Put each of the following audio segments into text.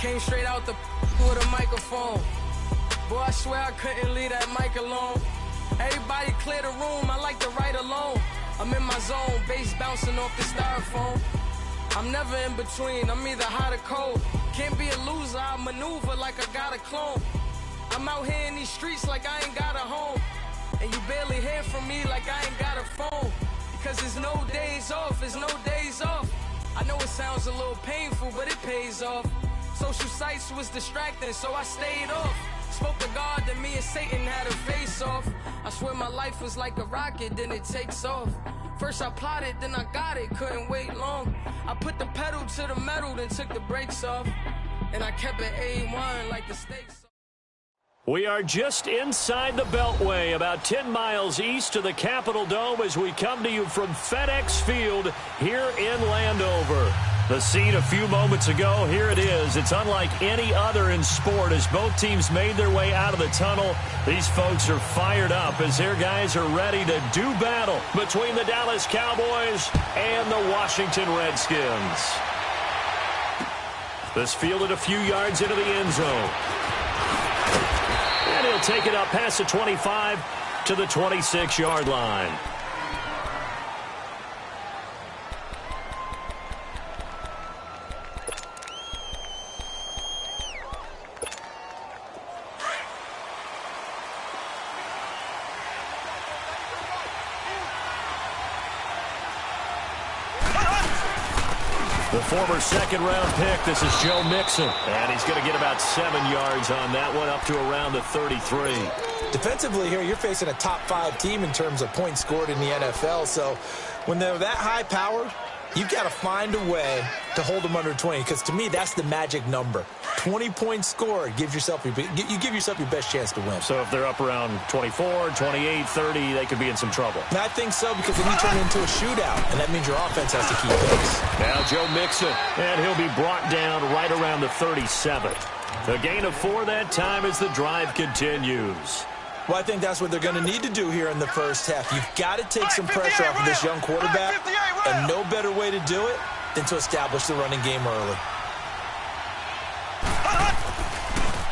Came straight out the with a microphone. Boy, I swear I couldn't leave that mic alone. Everybody clear the room, I like to write alone. I'm in my zone, bass bouncing off the styrofoam. I'm never in between, I'm either hot or cold. Can't be a loser, I maneuver like I got a clone. I'm out here in these streets like I ain't got a home. And you barely hear from me like I ain't got a phone. Because there's no days off, there's no days off. I know it sounds a little painful, but it pays off. Social sites was distracting, so I stayed off. Spoke to God, then me and Satan had a face off. I swear my life was like a rocket, then it takes off. First I plotted, then I got it, couldn't wait long. I put the pedal to the metal, then took the brakes off. And I kept it A1 like the stakes. We are just inside the Beltway, about 10 miles east of the Capitol Dome as we come to you from FedEx Field here in Landover. The scene a few moments ago, here it is. It's unlike any other in sport as both teams made their way out of the tunnel. These folks are fired up as their guys are ready to do battle between the Dallas Cowboys and the Washington Redskins. This fielded a few yards into the end zone. And he'll take it up past the 25 to the 26-yard line. The former second-round pick, this is Joe Mixon. And he's going to get about 7 yards on that one, up to around the 33. Defensively here, you're facing a top-5 team in terms of points scored in the NFL. So when they're that high-powered, you've got to find a way to hold them under 20. Because to me, that's the magic number. 20 points scored, you give yourself your best chance to win. So if they're up around 24, 28, 30, they could be in some trouble. And I think so, because then you turn it into a shootout, and that means your offense has to keep pace. Now Joe Mixon, and he'll be brought down right around the 37. The gain of 4 that time as the drive continues. Well, I think that's what they're going to need to do here in the first half. You've got to take some pressure off of this young quarterback, and no better way to do it than to establish the running game early.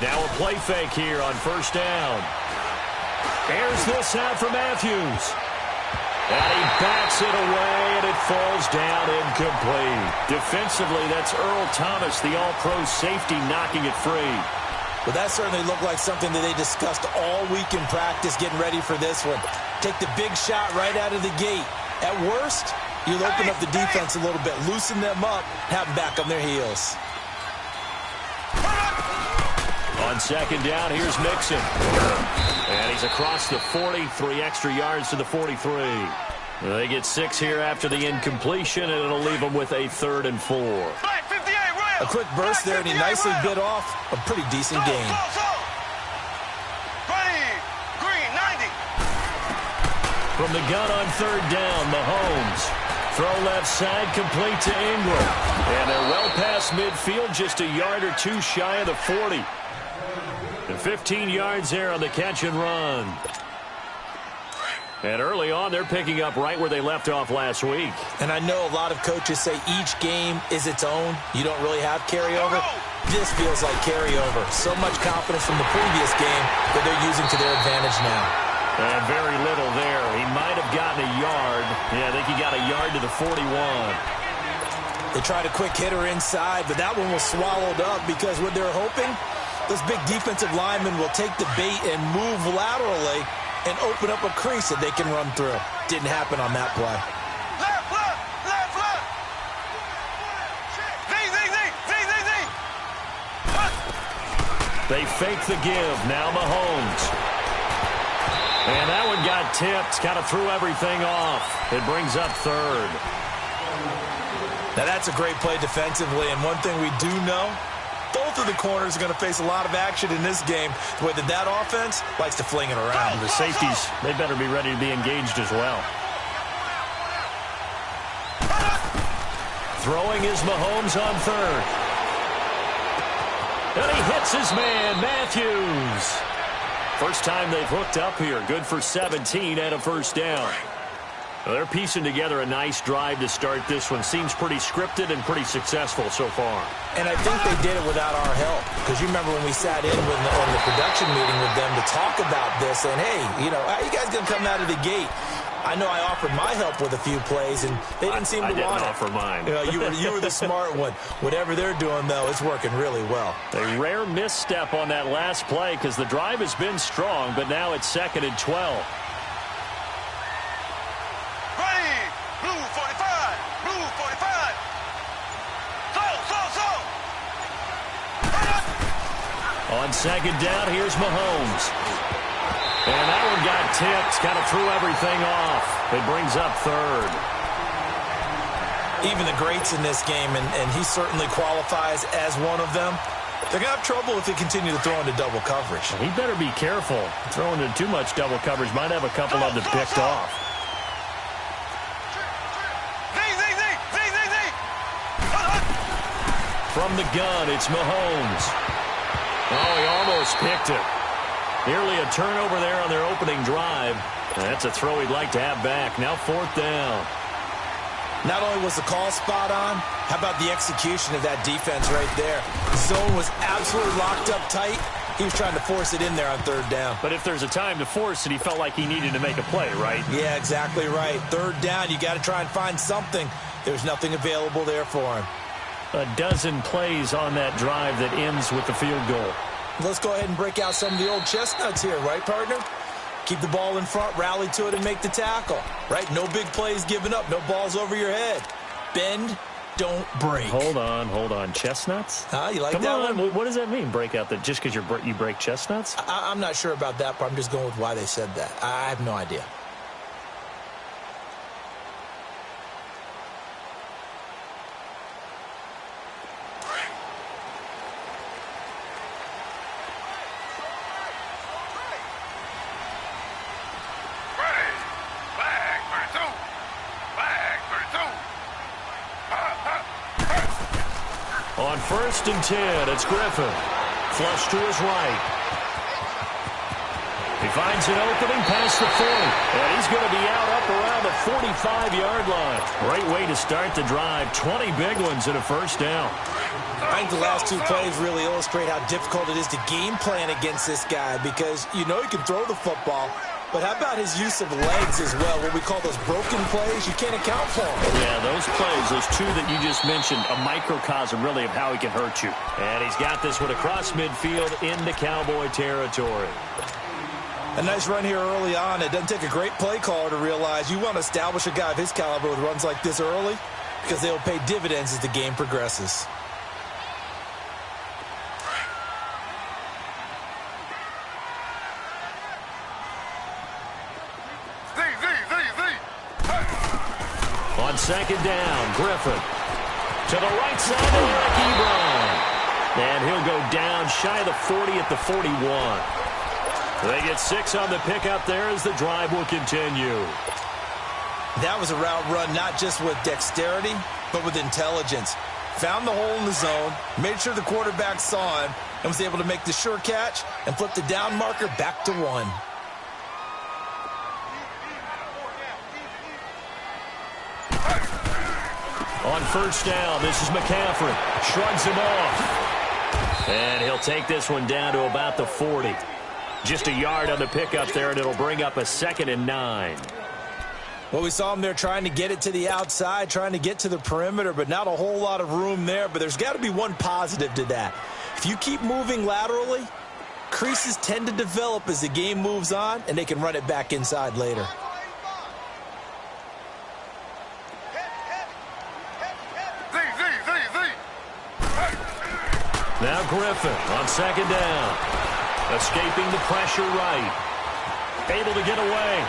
Now a play fake here on first down. Airs this out for Matthews. And he backs it away, and it falls down incomplete. Defensively, that's Earl Thomas, the all-pro safety, knocking it free. Well, that certainly looked like something that they discussed all week in practice, getting ready for this one. Take the big shot right out of the gate. At worst, you'll open up the defense a little bit, loosen them up, have them back on their heels. On second down, here's Mixon. And he's across the 40, 3 extra yards to the 43. They get 6 here after the incompletion, and it'll leave them with a 3rd and 4. A quick burst there, and he nicely bit off a pretty decent gain. From the gun on 3rd down, Mahomes. Throw left side, complete to Ingram. And they're well past midfield, just a yard or 2 shy of the 40. And 15 yards there on the catch and run. And early on, they're picking up right where they left off last week. And I know a lot of coaches say each game is its own. You don't really have carryover. This feels like carryover. So much confidence from the previous game that they're using to their advantage now. And very little there. He might have gotten a yard. Yeah, I think he got a yard to the 41. They tried a quick hitter inside, but that one was swallowed up because what they're hoping, those big defensive linemen will take the bait and move laterally and open up a crease that they can run through. Didn't happen on that play. They fake the give. Now Mahomes. And that one got tipped. Kind of threw everything off. It brings up 3rd. Now that's a great play defensively, and one thing we do know, both of the corners are going to face a lot of action in this game, the way that offense likes to fling it around. The safeties, they better be ready to be engaged as well. Throwing is Mahomes on 3rd. And he hits his man, Matthews. First time they've hooked up here. Good for 17 and a first down. Well, they're piecing together a nice drive to start this one. Seems pretty scripted and pretty successful so far. And I think they did it without our help. Because you remember when we sat in on the production meeting with them to talk about this, and hey, how you guys going to come out of the gate? I know I offered my help with a few plays, and they didn't seem to want it. I didn't offer mine. You were the smart one. Whatever they're doing, though, it's working really well. A rare misstep on that last play because the drive has been strong, but now it's 2nd and 12. On 2nd down, here's Mahomes. And that one got tipped, kind of threw everything off. It brings up 3rd. Even the greats in this game, and he certainly qualifies as one of them, they're going to have trouble if they continue to throw into double coverage. He better be careful. Throwing into too much double coverage might have a couple of them picked off. From the gun, it's Mahomes. Oh, he almost picked it. Nearly a turnover there on their opening drive. That's a throw he'd like to have back. Now 4th down. Not only was the call spot on, how about the execution of that defense right there? The zone was absolutely locked up tight. He was trying to force it in there on 3rd down. But if there's a time to force it, he felt like he needed to make a play, right? Yeah, exactly right. 3rd down, you got to try and find something. There's nothing available there for him. A dozen plays on that drive that ends with the field goal. Let's go ahead and break out some of the old chestnuts here, right, partner? Keep the ball in front, rally to it, and make the tackle, right? No big plays given up, no balls over your head. Bend, don't break. Hold on. Chestnuts? You like Come that on. one? What does that mean, break out? That just because you break chestnuts? I'm not sure about that, but I'm just going with why they said that. I have no idea. On 1st and 10, it's Griffin. Flush to his right. He finds an opening past the 40. And he's going to be out up around the 45-yard line. Great way to start the drive. 20 big ones and a 1st down. I think the last 2 plays really illustrate how difficult it is to game plan against this guy because he can throw the football. But how about his use of legs as well, what we call those broken plays? You can't account for them. Yeah, those plays, those 2 that you just mentioned, a microcosm really of how he can hurt you. And he's got this one across midfield into Cowboy territory. A nice run here early on. It doesn't take a great play caller to realize you want to establish a guy of his caliber with runs like this early because they'll pay dividends as the game progresses. On 2nd down, Griffin. To the right side of Eric Ebron. And he'll go down shy of the 40 at the 41. They get 6 on the pickup there as the drive will continue. That was a route run not just with dexterity, but with intelligence. Found the hole in the zone, made sure the quarterback saw him, and was able to make the sure catch and flip the down marker back to 1. On 1st down, this is McCaffrey. Shrugs him off. And he'll take this one down to about the 40. Just a yard on the pickup there, and it'll bring up a 2nd and 9. Well, we saw him there trying to get it to the outside, trying to get to the perimeter, but not a whole lot of room there. But there's got to be one positive to that. If you keep moving laterally, creases tend to develop as the game moves on, and they can run it back inside later. Now Griffin on 2nd down. Escaping the pressure right. Able to get away.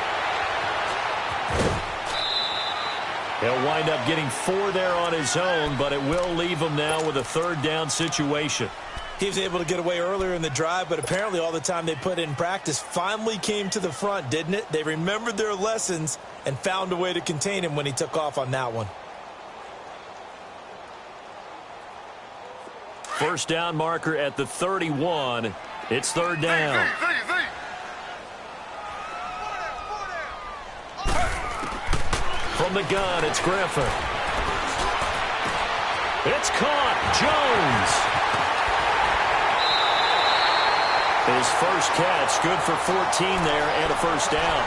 He'll wind up getting 4 there on his own, but it will leave him now with a 3rd down situation. He was able to get away earlier in the drive, but apparently all the time they put in practice finally came to the front, didn't it? They remembered their lessons and found a way to contain him when he took off on that one. 1st down marker at the 31. It's 3rd down. From the gun, it's Griffin. It's caught. Jones. His first catch, good for 14 there and a first down.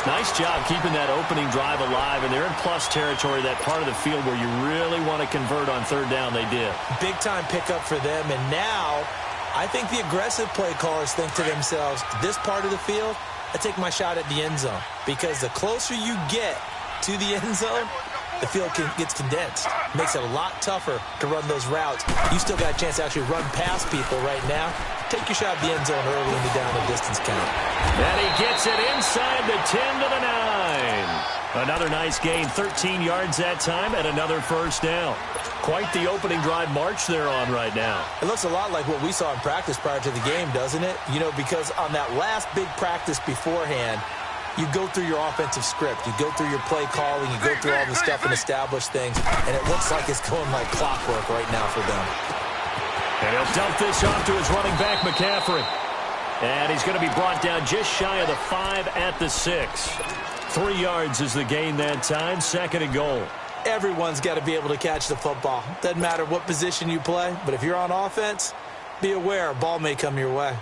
Nice job keeping that opening drive alive, and they're in plus territory, that part of the field where you really want to convert on third down. They did. Big-time pickup for them, and now I think the aggressive play callers think to themselves, this part of the field, I take my shot at the end zone, because the closer you get to the end zone, the field gets condensed. Makes it a lot tougher to run those routes. You still got a chance to actually run past people right now. Take your shot at the end zone early in the down and distance count. And he gets it inside the 10 to the 9. Another nice gain, 13 yards that time, and another first down. Quite the opening drive march they're on right now. It looks a lot like what we saw in practice prior to the game, doesn't it? You know, because on that last big practice beforehand, you go through your offensive script. You go through your play calling. You go through all the stuff and establish things. And it looks like it's going like clockwork right now for them. And he'll dump this off to his running back, McCaffrey. And he's going to be brought down just shy of the 5 at the 6. 3 yards is the gain that time. 2nd and goal. Everyone's got to be able to catch the football. Doesn't matter what position you play. But if you're on offense, be aware a ball may come your way.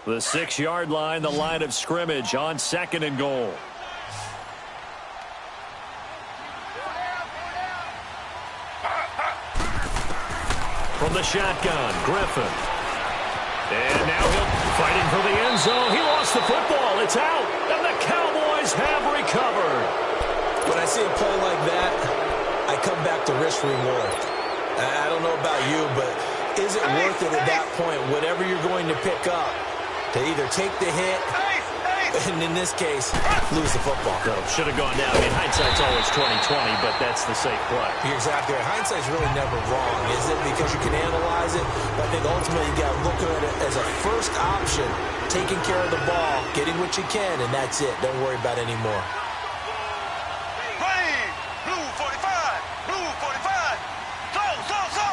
The 6-yard line, the line of scrimmage on 2nd and goal. From the shotgun, Griffin. And now he'll fighting for the end zone. He lost the football. It's out. And the Cowboys have recovered. When I see a play like that, I come back to risk reward. I don't know about you, but is it worth it at that point, whatever you're going to pick up, to either take the hit, and in this case, lose the football? Should have gone down. I mean, hindsight's always 20/20, but that's the safe play. You're exactly right. Hindsight's really never wrong, is it? Because you can analyze it, but I think ultimately you got to look at it as a first option, taking care of the ball, getting what you can, and that's it. Don't worry about it anymore. Blue 45, blue 45, so.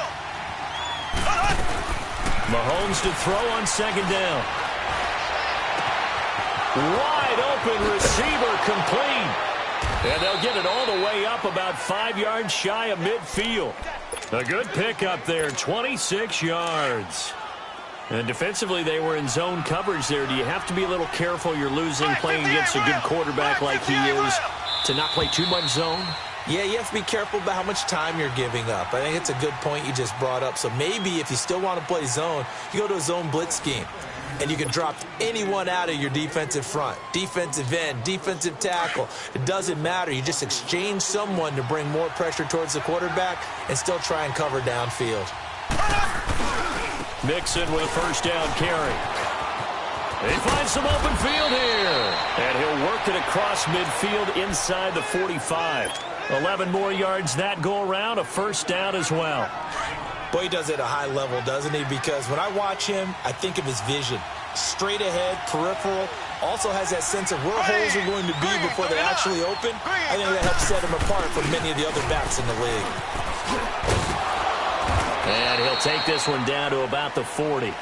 Mahomes to throw on 2nd down. Wide open receiver, complete. And they'll get it all the way up about 5 yards shy of midfield. A good pickup there, 26 yards. And defensively, they were in zone coverage there. Do you have to be a little careful? You're losing playing against a good quarterback like he is to not play too much zone? Yeah, you have to be careful about how much time you're giving up. I think it's a good point you just brought up. So maybe if you still want to play zone, you go to a zone blitz scheme. And you can drop anyone out of your defensive front, defensive end, defensive tackle. It doesn't matter. You just exchange someone to bring more pressure towards the quarterback and still try and cover downfield. Mixon with a first down carry. He finds some open field here. And he'll work it across midfield inside the 45. 11 more yards that go around, a first down as well. Boy, he does it at a high level, doesn't he? Because when I watch him, I think of his vision. Straight ahead, peripheral. Also has that sense of where holes are going to be before they actually open. I think that helps set him apart from many of the other backs in the league. And he'll take this one down to about the 40.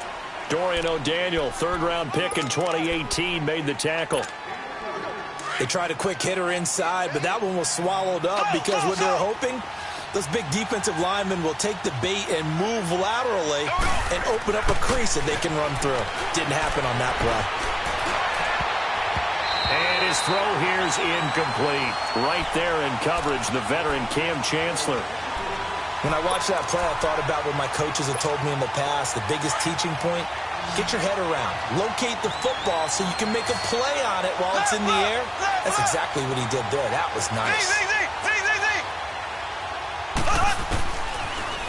Dorian O'Daniel, 3rd-round pick in 2018, made the tackle. They tried a quick hitter inside, but that one was swallowed up because what they're hoping, those big defensive linemen will take the bait and move laterally and open up a crease that they can run through. Didn't happen on that play. And his throw here is incomplete. Right there in coverage, the veteran Cam Chancellor. When I watched that play, I thought about what my coaches have told me in the past. The biggest teaching point, get your head around. Locate the football so you can make a play on it while it's in the air. That's exactly what he did there. That was nice.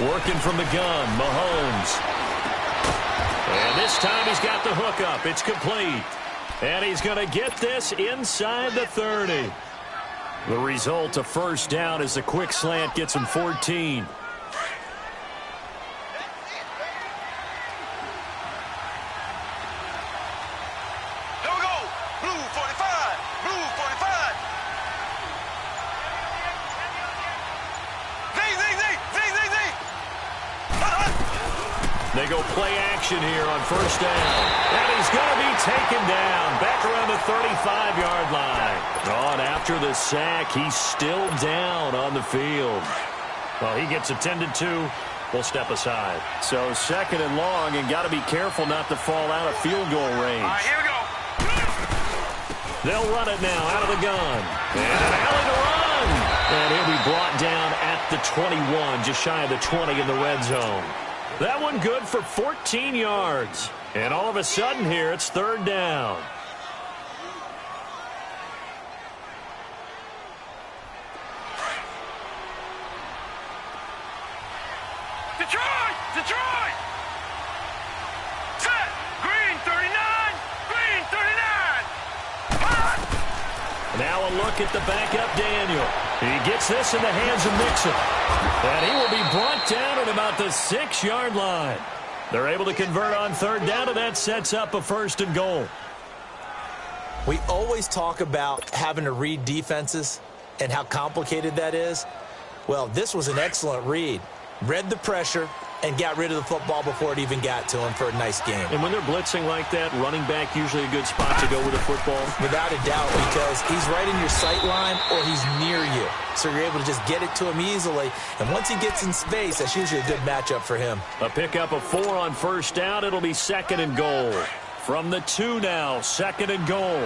Working from the gun, Mahomes. And this time he's got the hook up. It's complete. And he's going to get this inside the 30. The result, a first down as the quick slant gets him 14. They go play action here on first down. And he's going to be taken down back around the 35-yard line. Oh, and after the sack, he's still down on the field. Well, he gets attended to. We'll step aside. So second and long, and got to be careful not to fall out of field goal range. All right, here we go. They'll run it now out of the gun. And an alley to run. And he'll be brought down at the 21, just shy of the 20 in the red zone. That one good for 14 yards. And all of a sudden here, it's third down. Detroit! Detroit! Set! Green 39! Green 39! Hot! Now a look at the backup Daniel. He gets this in the hands of Mixon. And he will be brought down at about the 6-yard line. They're able to convert on third down, and that sets up a first and goal. We always talk about having to read defenses and how complicated that is. Well, this was an excellent read. Read the pressure and got rid of the football before it even got to him for a nice game. And when they're blitzing like that, running back usually a good spot to go with the football? Without a doubt, because he's right in your sight line or he's near you. So you're able to just get it to him easily. And once he gets in space, that's usually a good matchup for him. A pickup of 4 on first down. It'll be second and goal. From the 2 now, second and goal.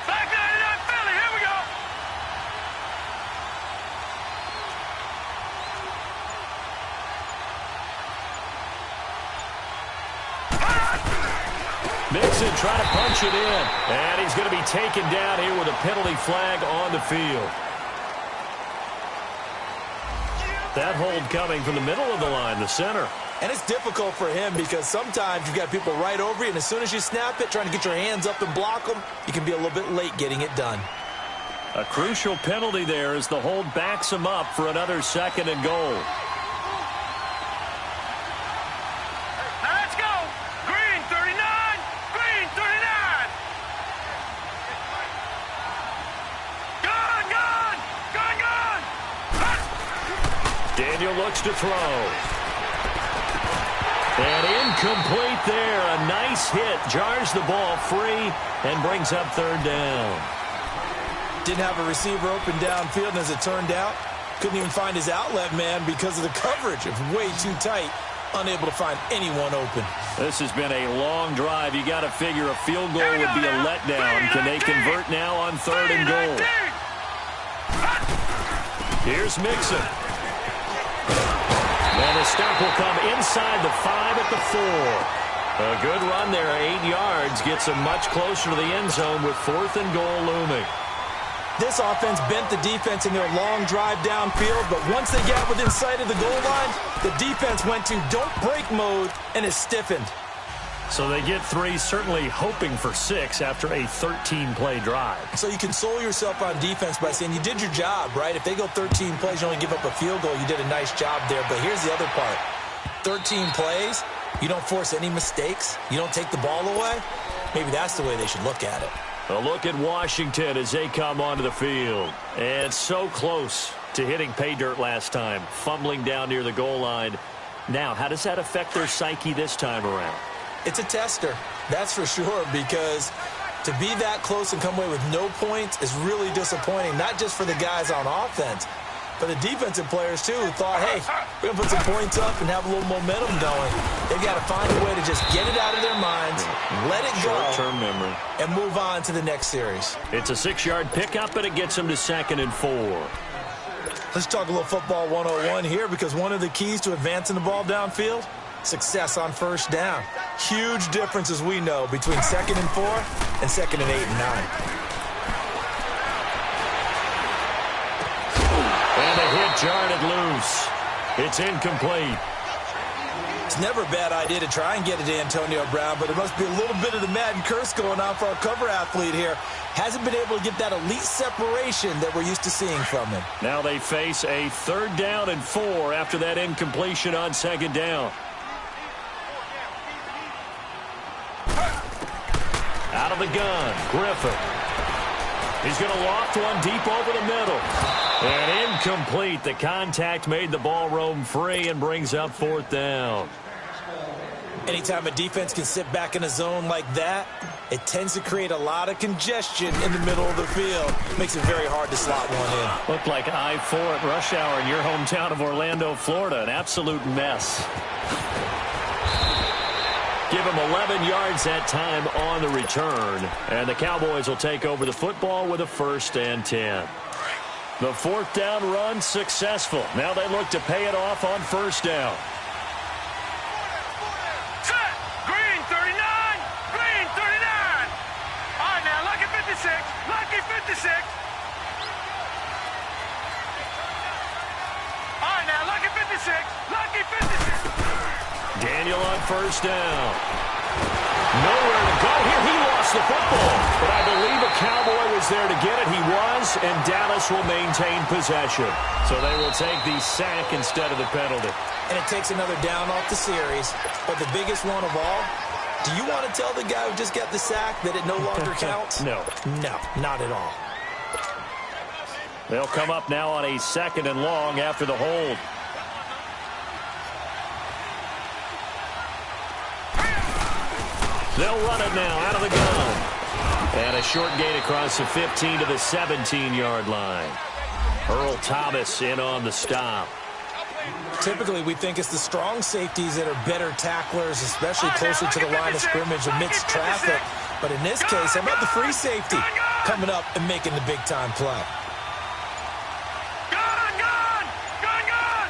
Back 99 Philly, here we go! Mixon trying to punch it in. And he's going to be taken down here with a penalty flag on the field. That hold coming from the middle of the line, the center. And it's difficult for him because sometimes you've got people right over you, and as soon as you snap it, trying to get your hands up and block them, you can be a little bit late getting it done. A crucial penalty there as the hold backs him up for another second and goal. Now let's go! Green 39! Green 39! Gun! Gun! Gun! Gun! Hot! Daniel looks to throw. And incomplete there. A nice hit. Jars the ball free and brings up third down. Didn't have a receiver open downfield, and as it turned out, couldn't even find his outlet man because of the coverage. It was way too tight. Unable to find anyone open. This has been a long drive. You got to figure a field goal would be a letdown. Can they convert now on third and goal? Here's Mixon. And the stop will come inside the 5 at the 4. A good run there, 8 yards. Gets him much closer to the end zone with fourth and goal looming. This offense bent the defense in their long drive downfield, but once they got within sight of the goal line, the defense went to don't break mode and is stiffened. So they get 3, certainly hoping for 6 after a 13-play drive. So you console yourself on defense by saying you did your job, right? If they go 13 plays, you only give up a field goal, you did a nice job there. But here's the other part. 13 plays, you don't force any mistakes, you don't take the ball away. Maybe that's the way they should look at it. A look at Washington as they come onto the field. And so close to hitting pay dirt last time, fumbling down near the goal line. Now, how does that affect their psyche this time around? It's a tester, that's for sure, because to be that close and come away with no points is really disappointing, not just for the guys on offense, but the defensive players, too, who thought, hey, we're going to put some points up and have a little momentum going. They've got to find a way to just get it out of their minds, let it go, short-term memory, and move on to the next series. It's a 6-yard pickup, and it gets them to second and 4. Let's talk a little football 101 here, because one of the keys to advancing the ball downfield, success on first down. Huge difference, as we know, between second and 4 and second and 8 and 9. And a hit jarred it loose. It's incomplete. It's never a bad idea to try and get it to Antonio Brown, but there must be a little bit of the Madden curse going on for our cover athlete here. Hasn't been able to get that elite separation that we're used to seeing from him. Now they face a third down and 4 after that incompletion on second down. Out of the gun, Griffin. He's going to loft one deep over the middle. And incomplete. The contact made the ball roam free and brings up 4th down. Anytime a defense can sit back in a zone like that, it tends to create a lot of congestion in the middle of the field. Makes it very hard to slot one in. Looked like I-4 at rush hour in your hometown of Orlando, Florida. An absolute mess. Give him 11 yards that time on the return. And the Cowboys will take over the football with a 1st and 10. The 4th down run successful. Now they look to pay it off on 1st down. Set. Green 39. Green 39. All right, now, lucky 56. Lucky 56. All right, now, lucky 56. Lucky 56. Daniel on 1st down. Nowhere to go here. He lost the football. But I believe a Cowboy was there to get it. He was, and Dallas will maintain possession. So they will take the sack instead of the penalty. And it takes another down off the series. But the biggest one of all, do you want to tell the guy who just got the sack that it no longer counts? No. No, not at all. They'll come up now on a 2nd and long after the hold. They'll run it now out of the gun. And a short gain across the 15 to the 17-yard line. Earl Thomas in on the stop. Typically, we think it's the strong safeties that are better tacklers, especially closer to the line of scrimmage amidst traffic. But in this case, how about the free safety coming up and making the big-time play? Gun, gun, gun, gun.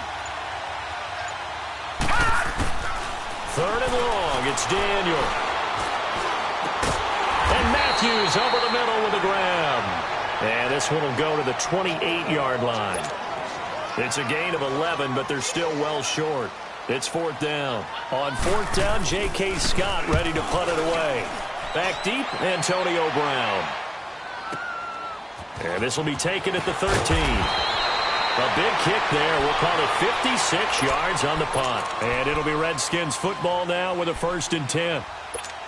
3rd and long. It's Daniel. And Matthews over the middle with a grab. And this one will go to the 28-yard line. It's a gain of 11, but they're still well short. It's 4th down. On 4th down, J.K. Scott ready to punt it away. Back deep, Antonio Brown. And this will be taken at the 13. A big kick there. We'll call it 56 yards on the punt. And it'll be Redskins football now with a 1st and 10.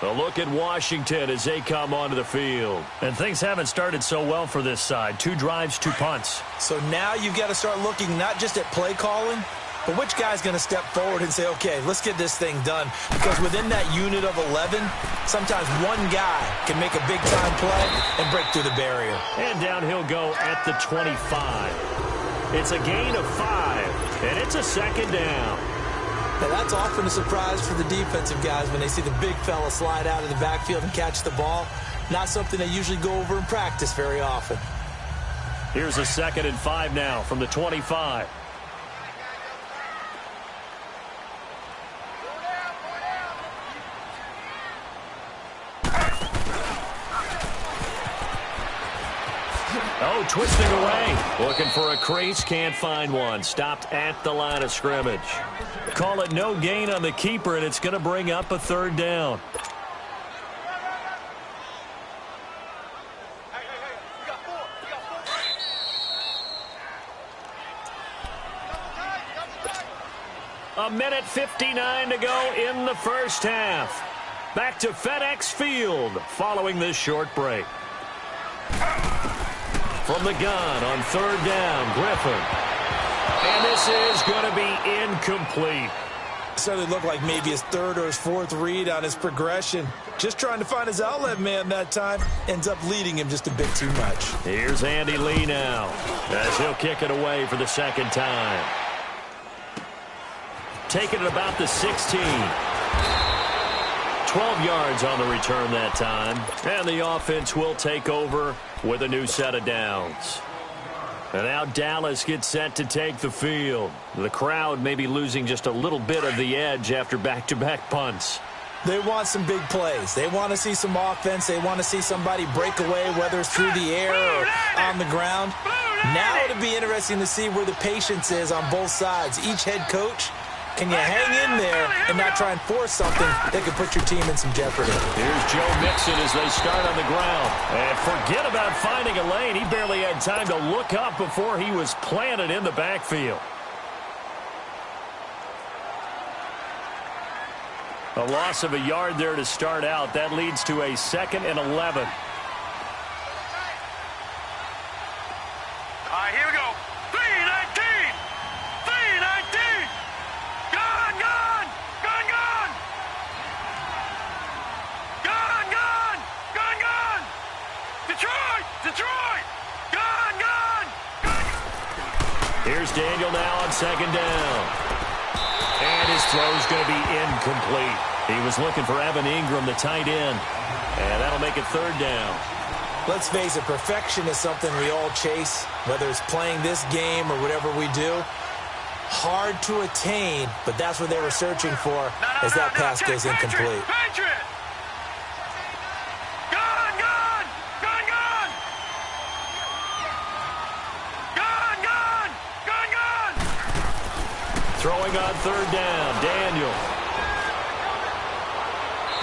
A look at Washington as they come onto the field. And things haven't started so well for this side. 2 drives, 2 punts. So now you've got to start looking not just at play calling, but which guy's going to step forward and say, okay, let's get this thing done. Because within that unit of 11, sometimes one guy can make a big-time play and break through the barrier. And down he'll go at the 25. It's a gain of 5, and it's a 2nd down. Now, that's often a surprise for the defensive guys when they see the big fella slide out of the backfield and catch the ball. Not something they usually go over in practice very often. Here's a 2nd and 5 now from the 25. Oh, twisting away. Looking for a crease, can't find one. Stopped at the line of scrimmage. Call it no gain on the keeper, and it's going to bring up a 3rd down. A minute 59 to go in the 1st half. Back to FedEx Field following this short break. From the gun on 3rd down, Griffin. And this is going to be incomplete. Certainly looked like maybe his 3rd or his 4th read on his progression. Just trying to find his outlet man that time. Ends up leading him just a bit too much. Here's Andy Lee now as he'll kick it away for the 2nd time. Taking it about the 16. 12 yards on the return that time. And the offense will take over with a new set of downs. And now Dallas gets set to take the field. The crowd may be losing just a little bit of the edge after back-to-back punts. They want some big plays. They want to see some offense. They want to see somebody break away, whether it's through the air or on the ground. Now it'll be interesting to see where the patience is on both sides. Each head coach, can you hang in there and not try and force something that could put your team in some jeopardy? Here's Joe Mixon as they start on the ground. And forget about finding a lane. He barely had time to look up before he was planted in the backfield. A loss of a yard there to start out. That leads to a 2nd and 11. All right, here we go. Detroit! Detroit! Gun! Gun! Here's Daniel now on second down. And his throw's going to be incomplete. He was looking for Evan Ingram, the tight end. And that'll make it third down. Let's face it, perfection is something we all chase, whether it's playing this game or whatever we do. Hard to attain, but that's what they were searching for as that pass goes incomplete. Patriot! Gun! Gun! Gun! Gun! Gun! Gun! Gun! Gun! Throwing on third down, Daniel.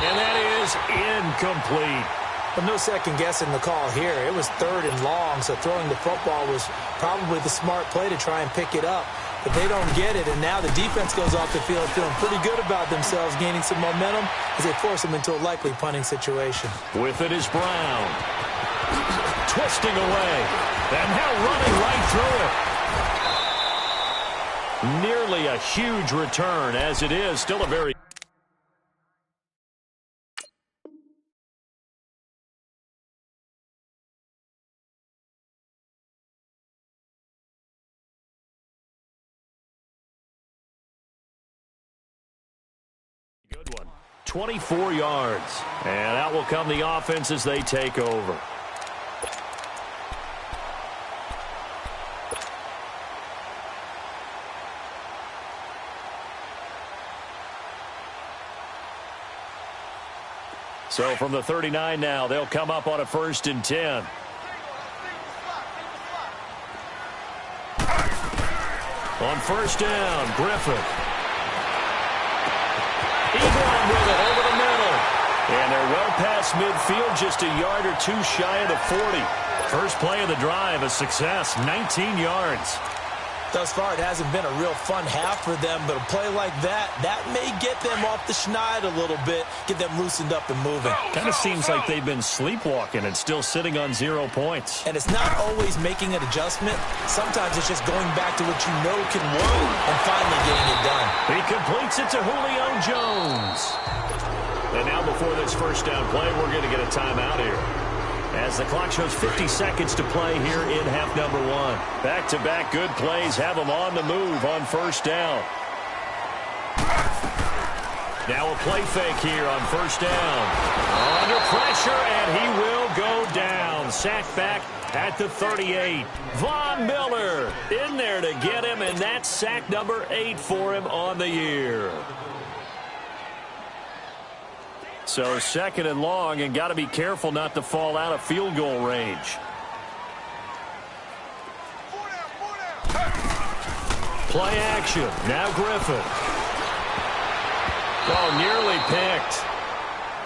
And that is incomplete. But no second guessing the call here. It was third and long, so throwing the football was probably the smart play to try and pick it up. But they don't get it, and now the defense goes off the field feeling pretty good about themselves, gaining some momentum as they force them into a likely punting situation. With it is Brown. Twisting away. And now running right through it. Nearly a huge return, as it is still a very... Good one. 24 yards. And out will come the offense as they take over. So from the 39 now, they'll come up on a 1st and 10. On 1st down, Griffin. Ebron with it over the middle. And they're well past midfield, just a yard or two shy of the 40. First play of the drive, a success, 19 yards. Thus far, it hasn't been a real fun half for them, but a play like that may get them off the schneid a little bit, get them loosened up and moving. Kind of seems like they've been sleepwalking and still sitting on 0 points. And it's not always making an adjustment. Sometimes it's just going back to what you know can work and finally getting it done. He completes it to Julio Jones. And now before this first down play, we're going to get a timeout here, as the clock shows 50 seconds to play here in half number 1. Back-to-back good plays have them on the move on 1st down. Now a play fake here on 1st down. Under pressure, and he will go down. Sacked back at the 38. Von Miller in there to get him, and that's sack number 8 for him on the year. So 2nd and long, and got to be careful not to fall out of field goal range. Play action. Now Griffin. Oh, nearly picked.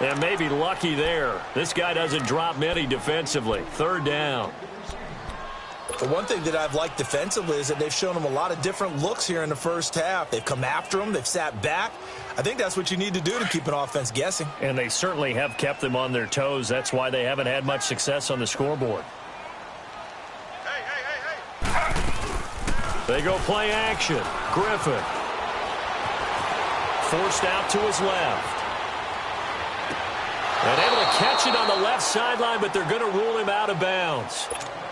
And maybe lucky there. This guy doesn't drop many defensively. 3rd down. The one thing that I've liked defensively is that they've shown them a lot of different looks here in the first half. They've come after them. They've sat back. I think that's what you need to do to keep an offense guessing. And they certainly have kept them on their toes. That's why they haven't had much success on the scoreboard. Hey. They go play action. Griffin. Forced out to his left. And able to catch it on the left sideline, but they're going to rule him out of bounds.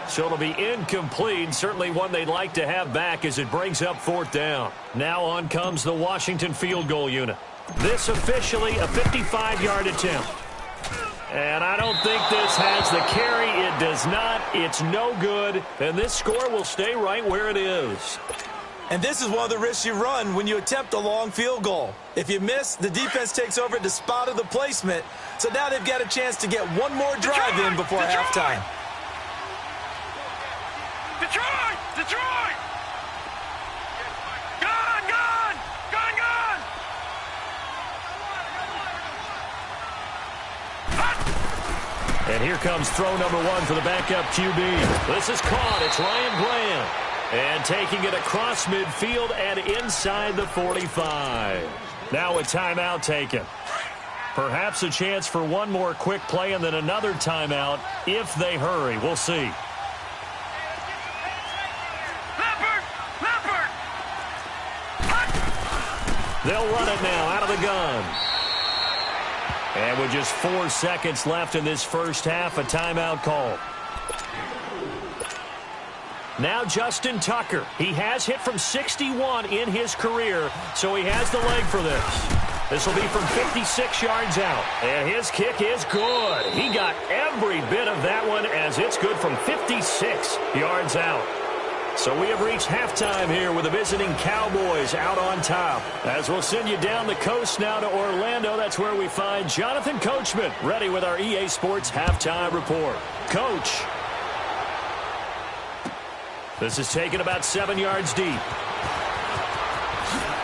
So it'll be incomplete, certainly one they'd like to have back as it brings up 4th down. Now on comes the Washington field goal unit. This officially a 55-yard attempt. And I don't think this has the carry. It does not. It's no good. And this score will stay right where it is. And this is one of the risks you run when you attempt a long field goal. If you miss, the defense takes over at the spot of the placement. So now they've got a chance to get one more drive in before halftime. Detroit! Detroit! Gun! Gun! Gun! Gun! And here comes throw number 1 for the backup QB. This is caught. It's Ryan Bland. And taking it across midfield and inside the 45. Now a timeout taken. Perhaps a chance for one more quick play and then another timeout if they hurry. We'll see. They'll run it now out of the gun. And with just 4 seconds left in this first half, a timeout call. Now Justin Tucker. He has hit from 61 in his career, so he has the leg for this. This will be from 56 yards out. And his kick is good. He got every bit of that one as it's good from 56 yards out. So we have reached halftime here with the visiting Cowboys out on top. As we'll send you down the coast now to Orlando, that's where we find Jonathan Coachman ready with our EA Sports Halftime Report. Coach. This is taken about 7 yards deep.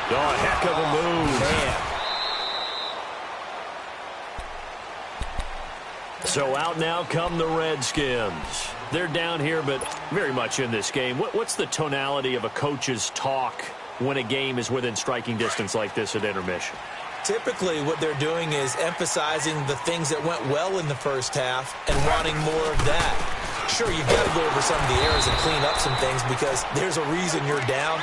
Oh, a heck of a move. Man. So out now come the Redskins. They're down here, but very much in this game. What's the tonality of a coach's talk when a game is within striking distance like this at intermission? Typically, what they're doing is emphasizing the things that went well in the first half and wanting more of that. Sure, you've got to go over some of the errors and clean up some things because there's a reason you're down.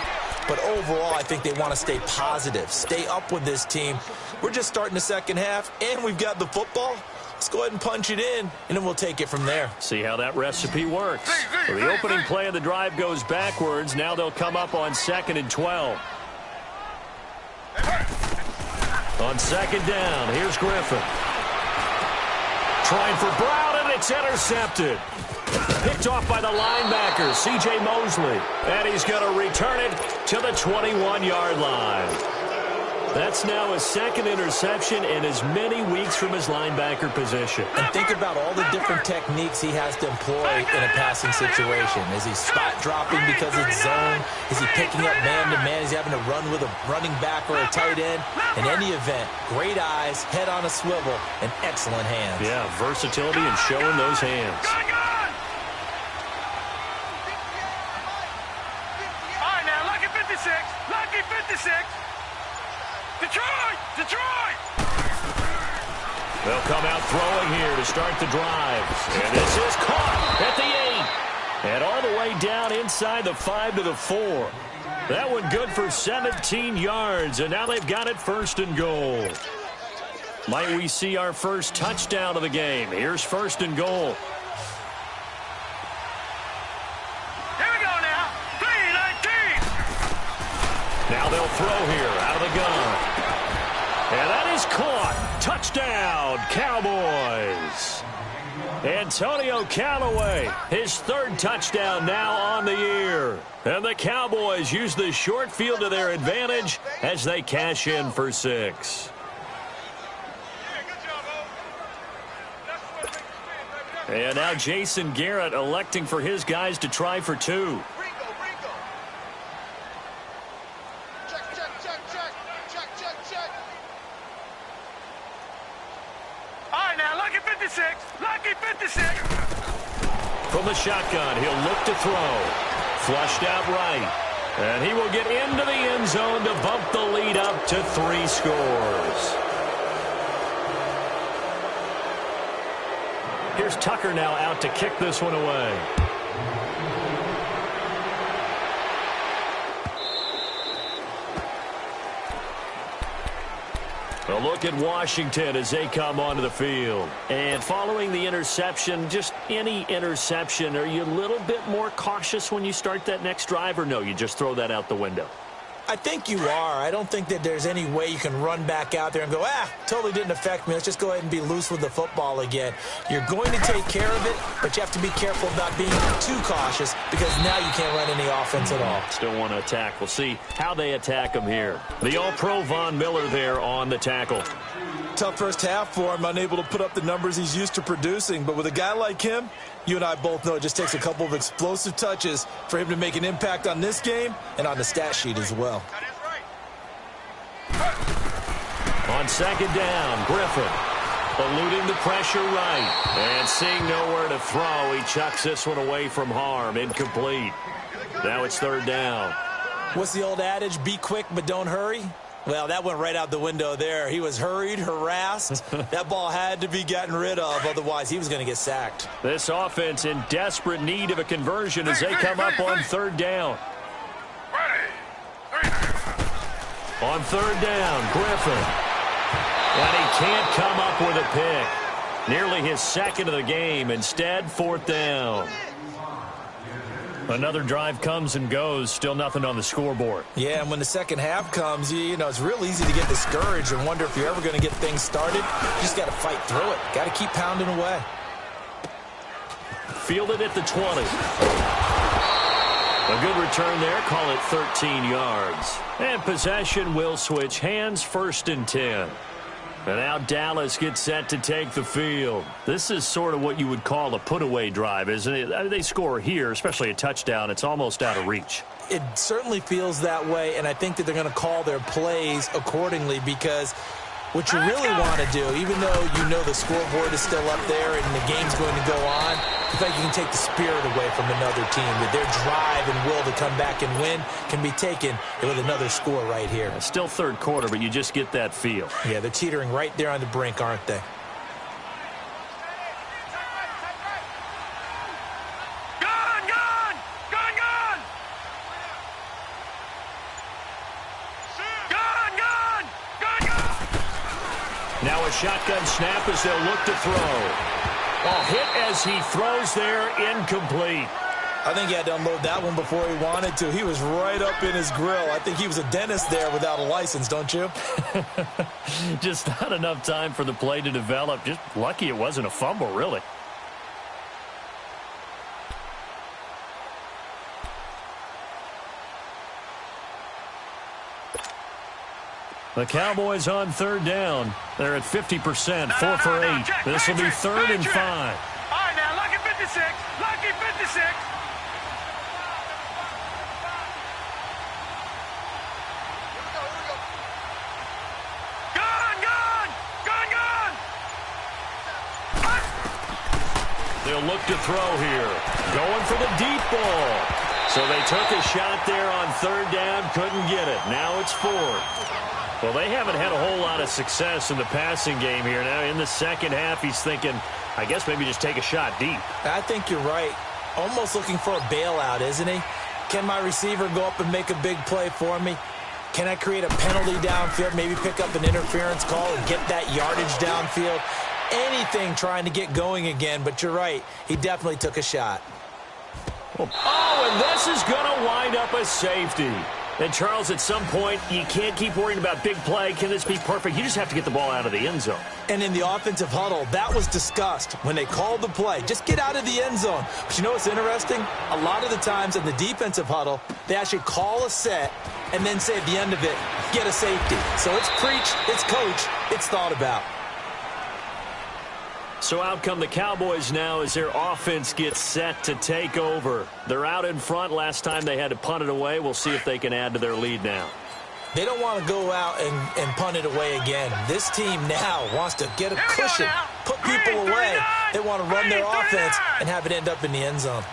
But overall, I think they want to stay positive, stay up with this team. We're just starting the second half, and we've got the football. Let's go ahead and punch it in, and then we'll take it from there. See how that recipe works. So the opening play of the drive goes backwards. Now they'll come up on 2nd and 12. On 2nd down, here's Griffin. Trying for Brown, and it's intercepted. Picked off by the linebacker, C.J. Mosley. And he's going to return it to the 21-yard line. That's now his 2nd interception in as many weeks from his linebacker position. And think about all the different techniques he has to employ in a passing situation. Is he spot dropping because it's zone? Is he picking up man-to-man? Is he having to run with a running back or a tight end? In any event, great eyes, head on a swivel, and excellent hands. Yeah, versatility and showing those hands. All right, now, lucky 56. Lucky 56. Detroit! Detroit! They'll come out throwing here to start the drive. And this is caught at the 8. And all the way down inside the 5 to the 4. That one good for 17 yards. And now they've got it 1st and goal. Might we see our first touchdown of the game? Here's 1st and goal. Here we go now. 3-19. Now they'll throw here out of the gun. And that is caught. Touchdown, Cowboys. Antonio Callaway, his 3rd touchdown now on the year. And the Cowboys use the short field to their advantage as they cash in for 6. And now Jason Garrett electing for his guys to try for 2. Lucky 56. From the shotgun, he'll look to throw. Flushed out right. And he will get into the end zone to bump the lead up to 3 scores. Here's Tucker now out to kick this one away. A look at Washington as they come onto the field. And following the interception, just any interception, are you a little bit more cautious when you start that next drive, or no, you just throw that out the window? I think you are. I don't think that there's any way you can run back out there and go, totally didn't affect me. Let's just go ahead and be loose with the football again. You're going to take care of it, but you have to be careful about being too cautious because now you can't run any offense at all. Still want to attack. We'll see how they attack him here. The All-Pro Von Miller there on the tackle. Tough first half for him, unable to put up the numbers he's used to producing. But with a guy like him, you and I both know it just takes a couple of explosive touches for him to make an impact on this game and on the stat sheet as well. On 2nd down, Griffin eluding the pressure right. And seeing nowhere to throw, he chucks this one away from harm. Incomplete. Now it's 3rd down. What's the old adage? Be quick, but don't hurry. Well, that went right out the window there. He was hurried, harassed. That ball had to be gotten rid of, otherwise he was going to get sacked. This offense in desperate need of a conversion as they come up on 3rd down. On 3rd down, Griffin. And he can't come up with a pick. Nearly his second of the game. Instead, 4th down. Another drive comes and goes. Still nothing on the scoreboard. Yeah, and when the second half comes, you know, it's real easy to get discouraged and wonder if you're ever going to get things started. You just got to fight through it. Got to keep pounding away. Fielded at the 20. A good return there. Call it 13 yards. And possession will switch hands, 1st and 10. And now Dallas gets set to take the field. This is sort of what you would call a put-away drive, isn't it? I mean, they score here, especially a touchdown. It's almost out of reach. It certainly feels that way, and I think that they're going to call their plays accordingly because what you really want to do, even though you know the scoreboard is still up there and the game's going to go on, you think you can take the spirit away from another team, that their drive and will to come back and win can be taken with another score right here. Still 3rd quarter, but you just get that feel. Yeah, they're teetering right there on the brink, aren't they? Now a shotgun snap as they'll look to throw. Oh, hit as he throws there, incomplete. I think he had to unload that one before he wanted to. He was right up in his grill. I think he was a dentist there without a license, don't you? Just not enough time for the play to develop. Just lucky it wasn't a fumble, really. The Cowboys on 3rd down. They're at 50%, 4 for 8. This will be 3rd and 5. All right, now, lucky 56. Lucky 56. Gun. They'll look to throw here. Going for the deep ball. So they took a shot there on 3rd down, couldn't get it. Now it's 4th. Well, they haven't had a whole lot of success in the passing game here. Now, in the second half, he's thinking, I guess maybe just take a shot deep. I think you're right. Almost looking for a bailout, isn't he? Can my receiver go up and make a big play for me? Can I create a penalty downfield, maybe pick up an interference call and get that yardage downfield? Anything trying to get going again, but you're right. He definitely took a shot. Oh, and this is going to wind up a safety. And, Charles, at some point, you can't keep worrying about big play. Can this be perfect? You just have to get the ball out of the end zone. And in the offensive huddle, that was discussed when they called the play. Just get out of the end zone. But you know what's interesting? A lot of the times in the defensive huddle, they actually call a set and then say at the end of it, get a safety. So it's preached, it's coached, it's thought about. So out come the Cowboys now as their offense gets set to take over. They're out in front. Last time they had to punt it away. We'll see if they can add to their lead now. They don't want to go out and punt it away again. This team now wants to get a cushion, put people away. They want to run their offense and have it end up in the end zone.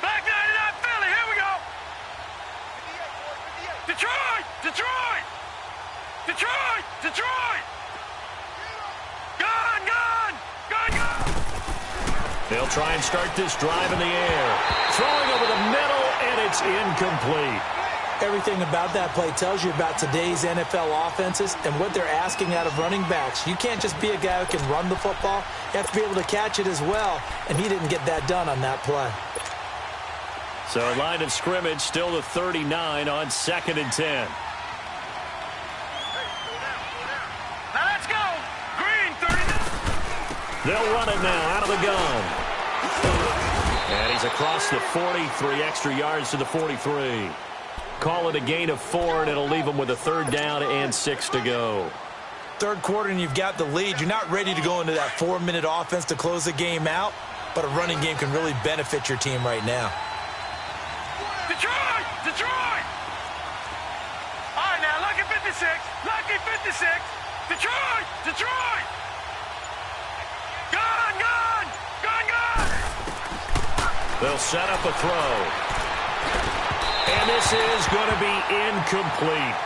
Back 99 Philly, here we go. Detroit! Gun! They'll try and start this drive in the air. Throwing over the middle, and it's incomplete. Everything about that play tells you about today's NFL offenses and what they're asking out of running backs. You can't just be a guy who can run the football. You have to be able to catch it as well, and he didn't get that done on that play. So line of scrimmage still the 39 on 2nd and 10. Now let's go. Green, 39. They'll run it now out of the gun. And he's across the 40, 3 extra yards to the 43. Call it a gain of 4, and it'll leave them with a 3rd down and 6 to go. Third quarter, and you've got the lead. You're not ready to go into that 4-minute offense to close the game out, but a running game can really benefit your team right now. Detroit! All right, now, lucky 56. Detroit! Gun! They'll set up a throw. And this is going to be incomplete.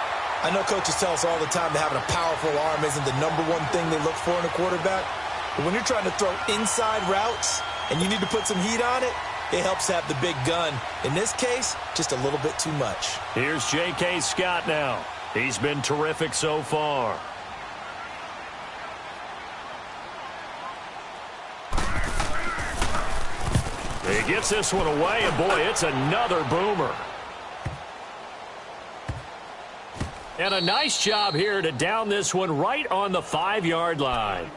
I know coaches tell us all the time that having a powerful arm isn't the number one thing they look for in a quarterback. But when you're trying to throw inside routes and you need to put some heat on it, it helps have the big gun. In this case, just a little bit too much. Here's J.K. Scott now. He's been terrific so far. He gets this one away, and boy, it's another boomer. And a nice job here to down this one right on the 5-yard line.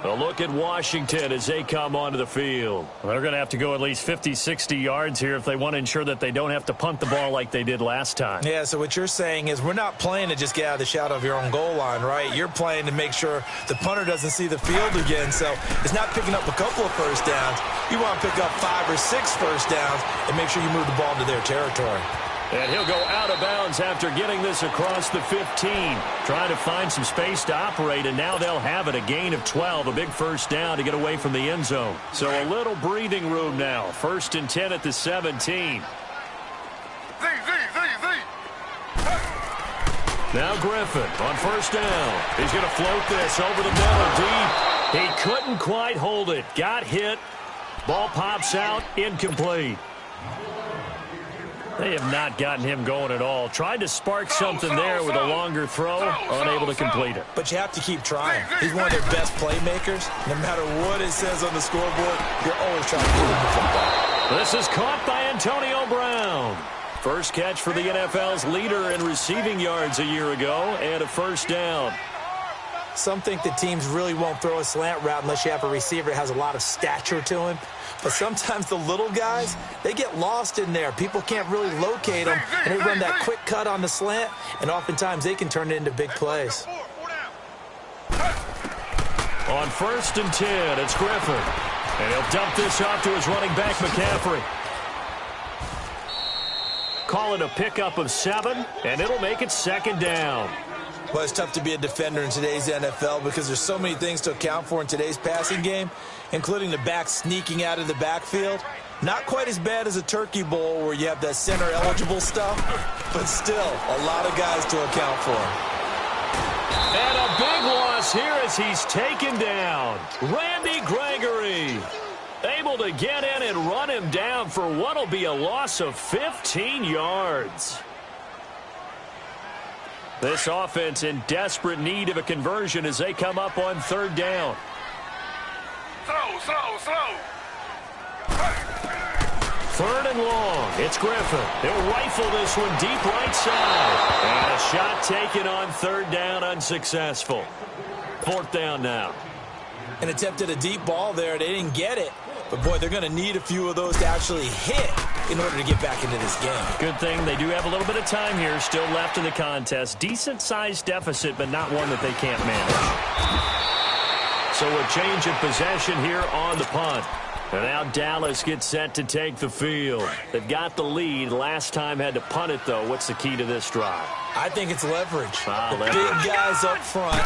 A look at Washington as they come onto the field. They're going to have to go at least 50, 60 yards here if they want to ensure that they don't have to punt the ball like they did last time. Yeah, so what you're saying is we're not playing to just get out of the shadow of your own goal line, right? You're playing to make sure the punter doesn't see the field again. So it's not picking up a couple of first downs. You want to pick up 5 or 6 first downs and make sure you move the ball into their territory. And he'll go out of bounds after getting this across the 15. Trying to find some space to operate, and now they'll have it. A gain of 12, a big first down to get away from the end zone. So a little breathing room now. 1st and 10 at the 17. Now Griffin on first down. He's going to float this over the middle deep. He couldn't quite hold it. Got hit. Ball pops out. Incomplete. They have not gotten him going at all. Tried to spark something there with a longer throw. Unable to complete it. But you have to keep trying. He's one of their best playmakers. No matter what it says on the scoreboard, you're always trying to get him the football. This is caught by Antonio Brown. First catch for the NFL's leader in receiving yards a year ago, and a first down. Some think that teams really won't throw a slant route unless you have a receiver that has a lot of stature to him. But sometimes the little guys, they get lost in there. People can't really locate them, and they run that quick cut on the slant, and oftentimes they can turn it into big plays. On 1st and 10, it's Griffin. And he'll dump this off to his running back, McCaffrey. Call it a pickup of 7, and it'll make it 2nd down. Well, it's tough to be a defender in today's NFL because there's so many things to account for in today's passing game, including the back sneaking out of the backfield. Not quite as bad as a turkey bowl where you have that center-eligible stuff, but still a lot of guys to account for. And a big loss here as he's taken down. Randy Gregory able to get in and run him down for what will be a loss of 15 yards. This offense in desperate need of a conversion as they come up on 3rd down. Slow. 3rd and long. It's Griffin. He'll rifle this one deep right side. And a shot taken on 3rd down, unsuccessful. 4th down now. And attempted a deep ball there. They didn't get it. But, boy, they're going to need a few of those to actually hit in order to get back into this game. Good thing they do have a little bit of time here still left in the contest. Decent-sized deficit, but not one that they can't manage. So a change of possession here on the punt. And now Dallas gets set to take the field. They've got the lead. Last time had to punt it, though. What's the key to this drive? I think it's leverage. The Leverage. big guys up front.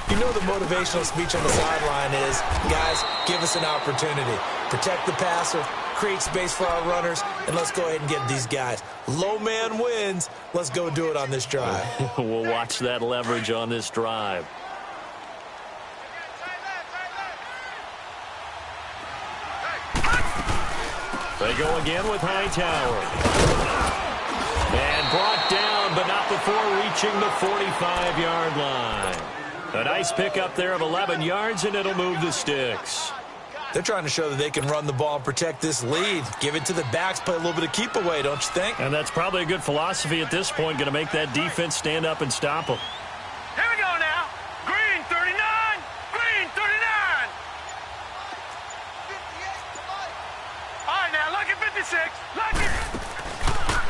You know the motivational speech on the sideline is, guys, give us an opportunity. Protect the passer, create space for our runners, and let's go ahead and get these guys. Low man wins. Let's go do it on this drive. We'll watch that leverage on this drive. They go again with Hightower. And brought down, but not before reaching the 45-yard line. A nice pickup there of 11 yards, and it'll move the sticks. They're trying to show that they can run the ball and protect this lead. Give it to the backs, play a little bit of keep away, don't you think? And that's probably a good philosophy at this point, going to make that defense stand up and stop them. Here we go now. Green 39. Green 39. All right, now look at 56. Look at.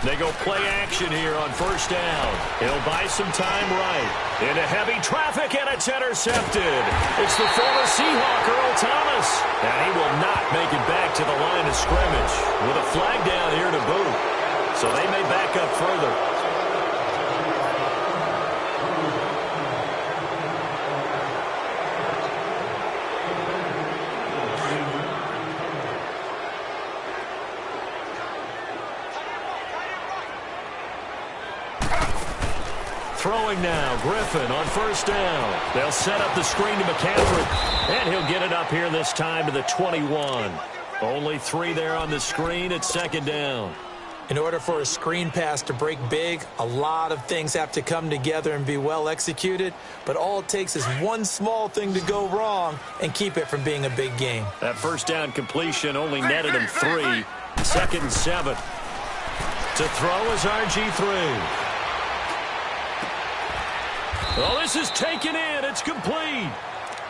They go play action here on 1st down. He'll buy some time right. Into heavy traffic, and it's intercepted. It's the former Seahawk, Earl Thomas. And he will not make it back to the line of scrimmage with a flag down here to boot. So they may back up further. Throwing now, Griffin on 1st down. They'll set up the screen to McCaffrey, and he'll get it up here this time to the 21. Only 3 there on the screen at 2nd down. In order for a screen pass to break big, a lot of things have to come together and be well executed, but all it takes is one small thing to go wrong and keep it from being a big game. That first down completion only netted him 3. 2nd and 7. To throw is RG3. Well, this is taken in. It's complete.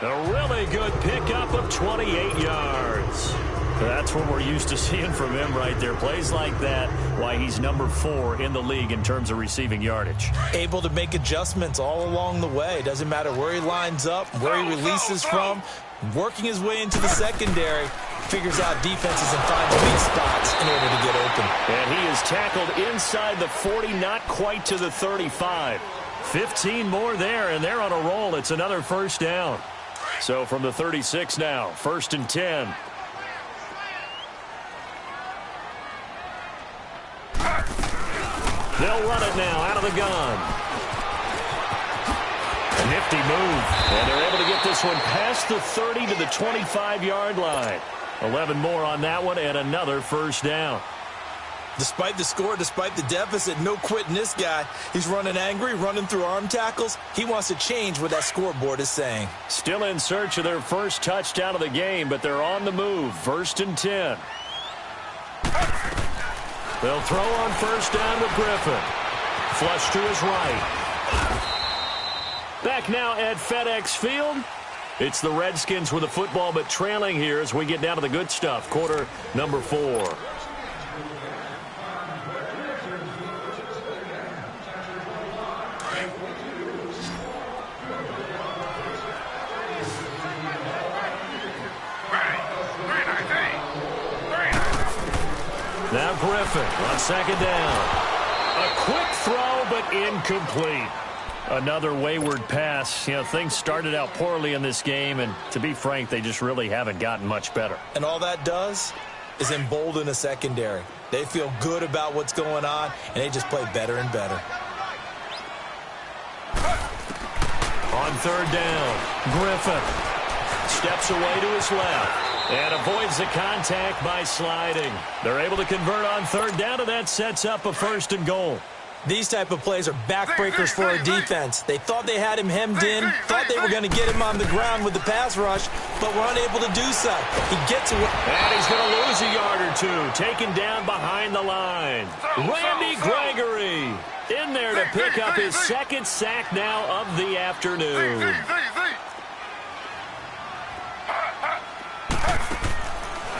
A really good pickup of 28 yards. That's what we're used to seeing from him right there. Plays like that, why he's number 4 in the league in terms of receiving yardage. Able to make adjustments all along the way. Doesn't matter where he lines up, where he releases from. Working his way into the secondary, figures out defenses and finds weak spots in order to get open. And he is tackled inside the 40, not quite to the 35. 15 more there, and they're on a roll. It's another first down. So from the 36 now, 1st and 10. They'll run it now out of the gun. A nifty move. And they're able to get this one past the 30 to the 25-yard line. 11 more on that one and another first down. Despite the score, despite the deficit, no quitting this guy. He's running angry, running through arm tackles. He wants to change what that scoreboard is saying. Still in search of their first touchdown of the game, but they're on the move. 1st and 10. They'll throw on first down with Griffin. Flush to his right. Back now at FedEx Field. It's the Redskins with the football, but trailing here as we get down to the good stuff. Quarter number 4. Now Griffin on 2nd down. A quick throw, but incomplete. Another wayward pass. You know, things started out poorly in this game, and to be frank, they just really haven't gotten much better. And all that does is embolden a secondary. They feel good about what's going on, and they just play better and better. On 3rd down, Griffin steps away to his left. And avoids the contact by sliding. They're able to convert on 3rd down, and that sets up a 1st and goal. These type of plays are backbreakers for a defense. They thought they had him hemmed in, thought they were going to get him on the ground with the pass rush, but were unable to do so. He gets away. And he's going to lose a yard or 2, taken down behind the line. Randy Gregory in there to pick up his 2nd sack now of the afternoon.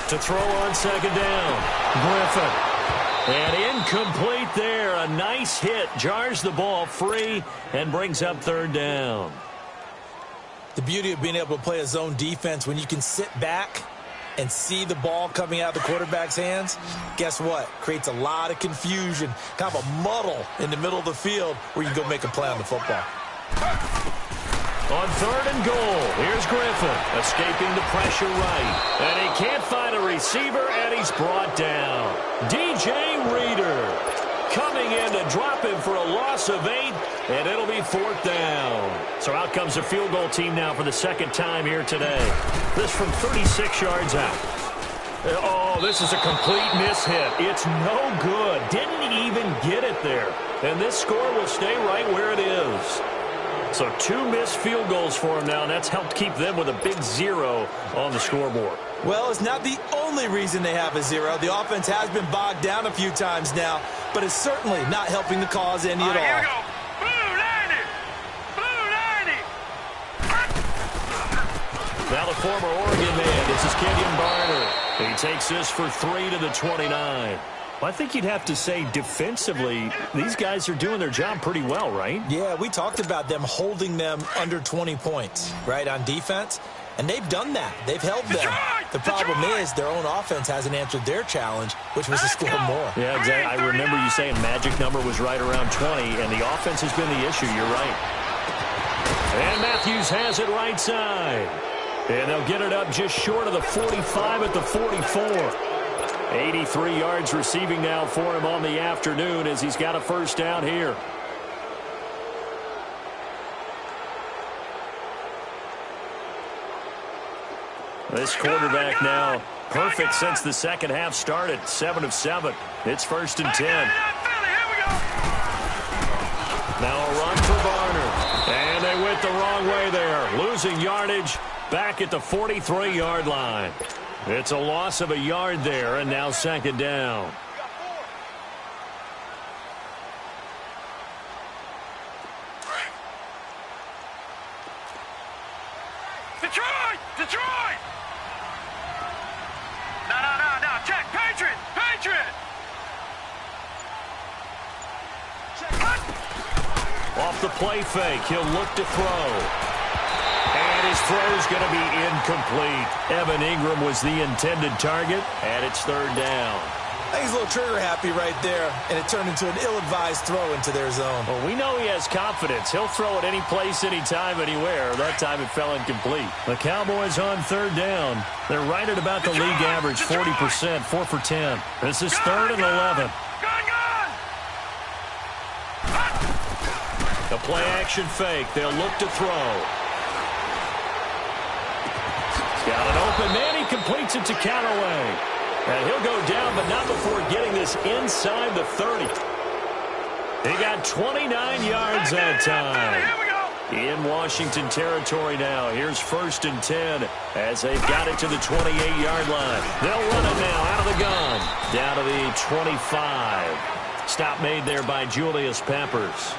To throw on 2nd down, Griffin. And incomplete there. A nice hit. Jars the ball free and brings up 3rd down. The beauty of being able to play a zone defense when you can sit back and see the ball coming out of the quarterback's hands, guess what? Creates a lot of confusion, kind of a muddle in the middle of the field where you can go make a play on the football. On 3rd and goal, here's Griffin, escaping the pressure right. And he can't find a receiver, and he's brought down. DJ Reader coming in to drop him for a loss of 8, and it'll be 4th down. So out comes the field goal team now for the 2nd time here today. This from 36 yards out. Oh, this is a complete mishit. It's no good. Didn't even get it there. And this score will stay right where it is. So 2 missed field goals for him now, and that's helped keep them with a big 0 on the scoreboard. Well, it's not the only reason they have a 0. The offense has been bogged down a few times now, but it's certainly not helping the cause any at all. Here we go. Blue 90. Blue 90. Now the former Oregon man, this is Kenyon Barner. He takes this for 3 to the 29. Well, I think you'd have to say defensively, these guys are doing their job pretty well, right? Yeah, we talked about them holding them under 20 points, right, on defense. And they've done that. They've held them. The problem is their own offense hasn't answered their challenge, which was to score more. Yeah, exactly. I remember you saying magic number was right around 20, and the offense has been the issue. You're right. And Matthews has it right side. And they'll get it up just short of the 45 at the 44. 83 yards receiving now for him on the afternoon as he's got a first down here. This quarterback now perfect since the second half started. 7 of 7. It's 1st and 10. Now a run for Varner. And they went the wrong way there. Losing yardage back at the 43-yard line. It's a loss of a yard there, and now 2nd down. Detroit! Detroit! No. Check. Patriot! Off the play fake, he'll look to throw. And his throw's going to be incomplete. Evan Ingram was the intended target, and it's 3rd down. I think he's a little trigger happy right there, and it turned into an ill-advised throw into their zone. Well, we know he has confidence. He'll throw it any place, anytime, anywhere. That time it fell incomplete. The Cowboys on 3rd down. They're right at about the league average, 40%, 4 for 10. This is 3rd and 11. The play-action fake. They'll look to throw. Got an open man. He completes it to Callaway. And he'll go down, but not before getting this inside the 30. He got 29 yards that time. In Washington territory now. Here's 1st and 10 as they've got it to the 28-yard line. They'll run it now out of the gun. Down to the 25. Stop made there by Julius Peppers.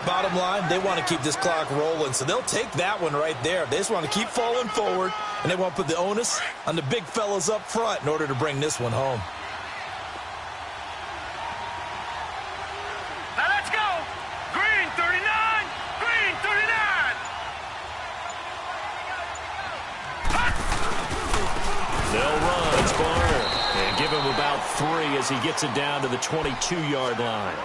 Bottom line, they want to keep this clock rolling, so they'll take that one right there. They just want to keep falling forward, and they want to put the onus on the big fellas up front in order to bring this one home. Now let's go. Green 39. Green 39. They'll run. It's Varner. And give him about 3 as he gets it down to the 22-yard line.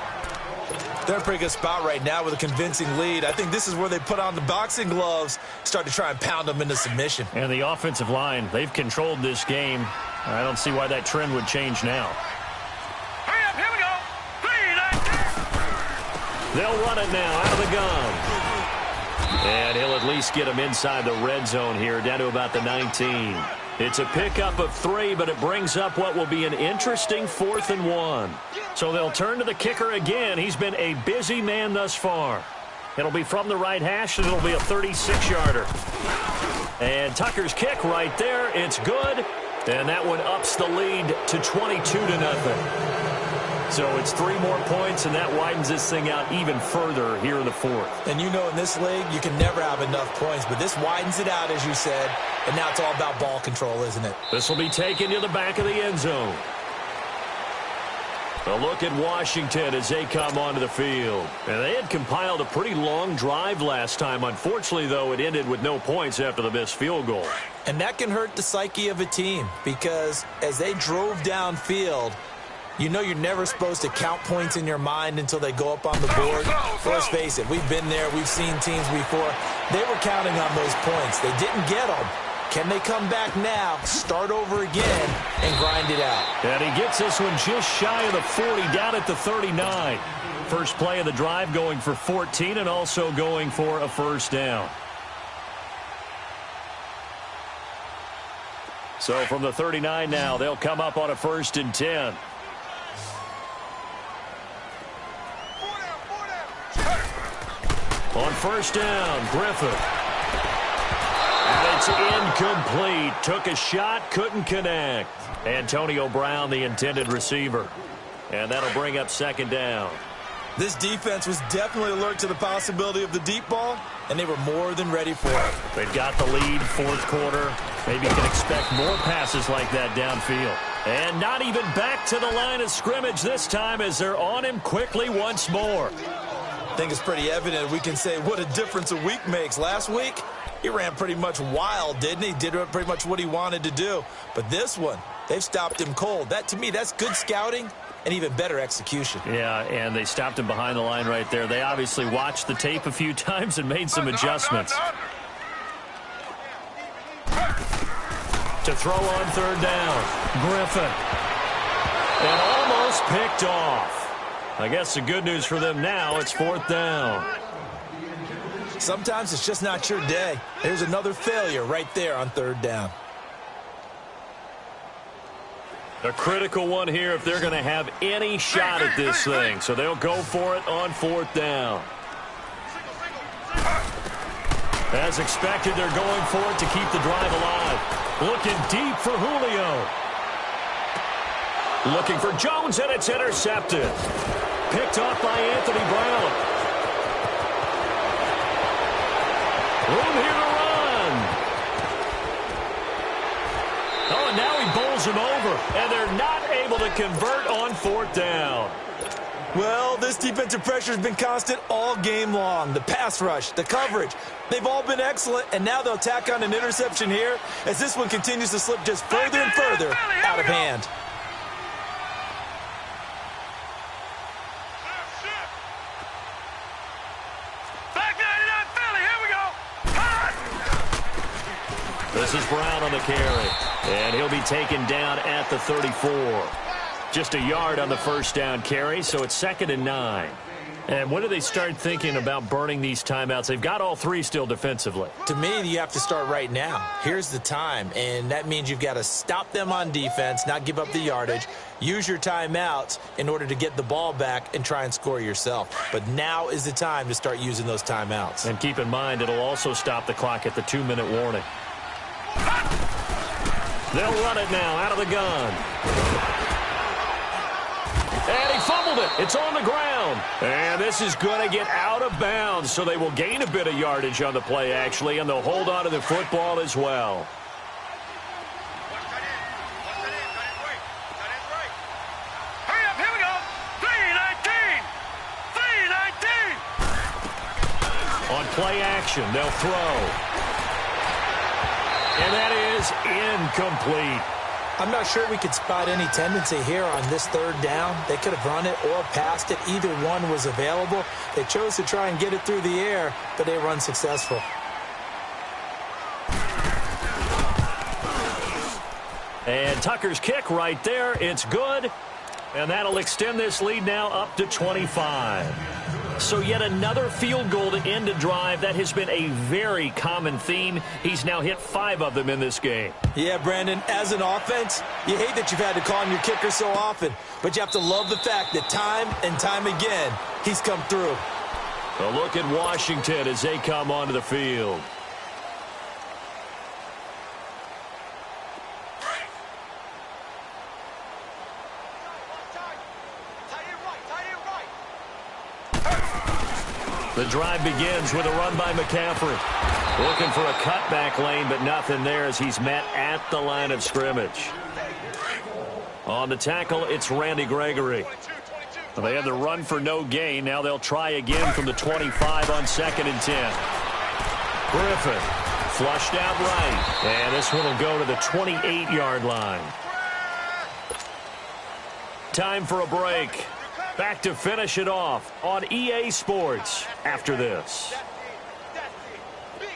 They're in a pretty good spot right now with a convincing lead. I think this is where they put on the boxing gloves, start to try and pound them into submission. And the offensive line, they've controlled this game. I don't see why that trend would change now. Hurry up, here we go. They'll run it now out of the gun. And he'll at least get him inside the red zone here, down to about the 19. It's a pickup of 3, but it brings up what will be an interesting 4th and 1. So they'll turn to the kicker again. He's been a busy man thus far. It'll be from the right hash, and it'll be a 36-yarder. And Tucker's kick right there. It's good. And that one ups the lead to 22-0. So it's 3 more points, and that widens this thing out even further here in the 4th. And you know in this league, you can never have enough points, but this widens it out, as you said, and now it's all about ball control, isn't it? This will be taken to the back of the end zone. A look at Washington as they come onto the field. And they had compiled a pretty long drive last time. Unfortunately, though, it ended with no points after the missed field goal. And that can hurt the psyche of a team because as they drove downfield, you know you're never supposed to count points in your mind until they go up on the board. Let's face it, we've been there. We've seen teams before. They were counting on those points. They didn't get them. Can they come back now, start over again, and grind it out? And he gets this one just shy of the 40, down at the 39. First play of the drive going for 14 and also going for a 1st down. So from the 39 now, they'll come up on a 1st and 10. On 1st down, Griffith. And it's incomplete. Took a shot, couldn't connect. Antonio Brown, the intended receiver. And that'll bring up 2nd down. This defense was definitely alert to the possibility of the deep ball, and they were more than ready for it. They've got the lead, 4th quarter. Maybe can expect more passes like that downfield. And not even back to the line of scrimmage this time as they're on him quickly once more. I think it's pretty evident. We can say what a difference a week makes. Last week, he ran pretty much wild, didn't he? Did pretty much what he wanted to do. But this one, they've stopped him cold. That, to me, that's good scouting and even better execution. Yeah, and they stopped him behind the line right there. They obviously watched the tape a few times and made some adjustments. To throw on 3rd down, Griffin. And almost picked off. I guess the good news for them now, it's 4th down. Sometimes it's just not your day. There's another failure right there on 3rd down. A critical one here if they're going to have any shot at this thing. So they'll go for it on 4th down. As expected, they're going for it to keep the drive alive. Looking deep for Julio. Looking for Jones, and it's intercepted. Picked off by Anthony Brown. Room here to run. Oh, and now he bowls him over, and they're not able to convert on 4th down. Well, this defensive pressure has been constant all game long. The pass rush, the coverage, they've all been excellent, and now they'll tack on an interception here as this one continues to slip just further and further out of hand. This is Brown on the carry, and he'll be taken down at the 34. Just a yard on the 1st down carry, so it's 2nd and 9. And when do they start thinking about burning these timeouts? They've got all 3 still defensively. To me, you have to start right now. Here's the time, and that means you've got to stop them on defense, not give up the yardage, use your timeouts in order to get the ball back and try and score yourself. But now is the time to start using those timeouts. And keep in mind, it'll also stop the clock at the 2-minute warning. They'll run it now out of the gun. And he fumbled it. It's on the ground. And this is going to get out of bounds, so they will gain a bit of yardage on the play, actually, and they'll hold on to the football as well. Hurry up, here we go. 3-19. 3-19. On play action, they'll throw. And that is incomplete. I'm not sure we could spot any tendency here on this 3rd down. They could have run it or passed it. Either one was available. They chose to try and get it through the air, but they were unsuccessful. And Tucker's kick right there. It's good. And that'll extend this lead now up to 25. So yet another field goal to end a drive. That has been a very common theme. He's now hit 5 of them in this game. Yeah, Brandon, as an offense, you hate that you've had to call on your kicker so often, but you have to love the fact that time and time again, he's come through. A look at Washington as they come onto the field. The drive begins with a run by McCaffrey. Looking for a cutback lane, but nothing there as he's met at the line of scrimmage. On the tackle, it's Randy Gregory. They had the run for no gain. Now they'll try again from the 25 on 2nd and 10. Griffin flushed out right. And this one will go to the 28-yard line. Time for a break. Back to finish it off on EA Sports after this.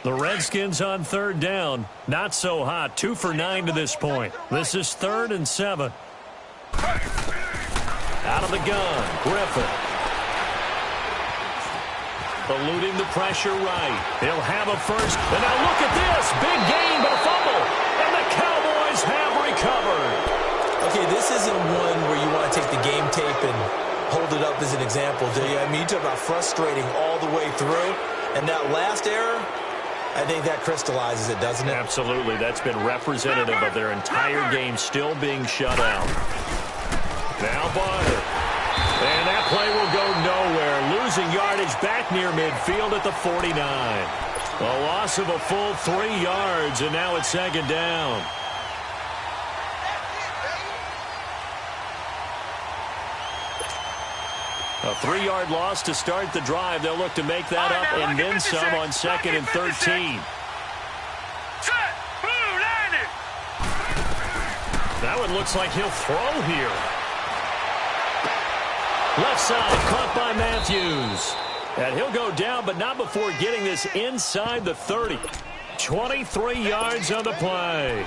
The Redskins on 3rd down. Not so hot. 2 for 9 to this point. This is 3rd and 7. Out of the gun, Griffin. Eluding the pressure right. He'll have a first. And now look at this. Big gain, but a fumble. And the Cowboys have recovered. Okay, this isn't one where you want to take the game tape and hold it up as an example, do you? I mean, you talk about frustrating all the way through. And that last error, I think that crystallizes it, doesn't it? Absolutely. That's been representative of their entire game still being shut out. Now Bonner. And that play will go nowhere. Losing yardage back near midfield at the 49. A loss of a full 3 yards, and now it's 2nd down. A 3-yard loss to start the drive. They'll look to make that up and then some on 2nd and 13. That one looks like he'll throw here. Left side, caught by Matthews. And he'll go down, but not before getting this inside the 30. 23 yards on the play.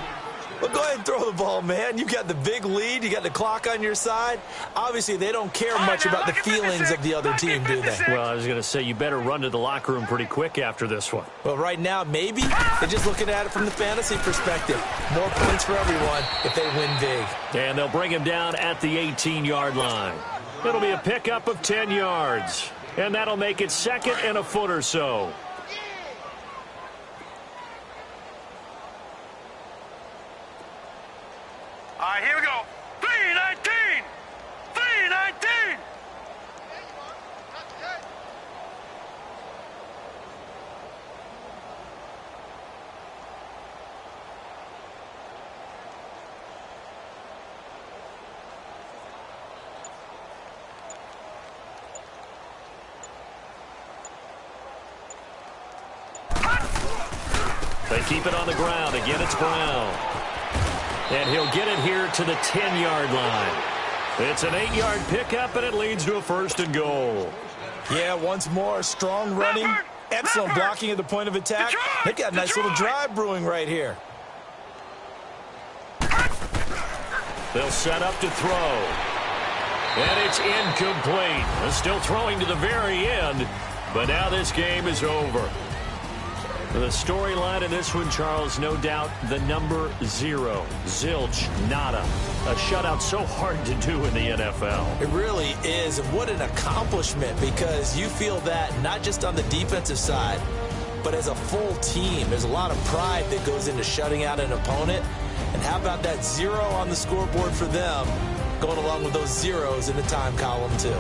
Well, go ahead and throw the ball, man. You got the big lead. You got the clock on your side. Obviously, they don't care much about the feelings of the other team, do they? Well, I was going to say, you better run to the locker room pretty quick after this one. Well, right now, maybe they're just looking at it from the fantasy perspective. More points for everyone if they win big. And they'll bring him down at the 18-yard line. It'll be a pickup of 10 yards. And that'll make it second and a foot or so. All right, here we go. 3-19. 3-19. They keep it on the ground. Again, it's Brown. And he'll get it here to the 10-yard line. It's an 8-yard pickup, and it leads to a first and goal. Yeah, once more, strong running. Excellent blocking at the point of attack. They've got a nice little drive brewing right here. They'll set up to throw. And it's incomplete. They're still throwing to the very end, but now this game is over. The storyline in this one, Charles, no doubt the number 0. Zilch, nada. A shutout so hard to do in the NFL. It really is, and what an accomplishment, because you feel that not just on the defensive side, but as a full team. There's a lot of pride that goes into shutting out an opponent. And how about that 0 on the scoreboard for them, going along with those zeros in the time column, too.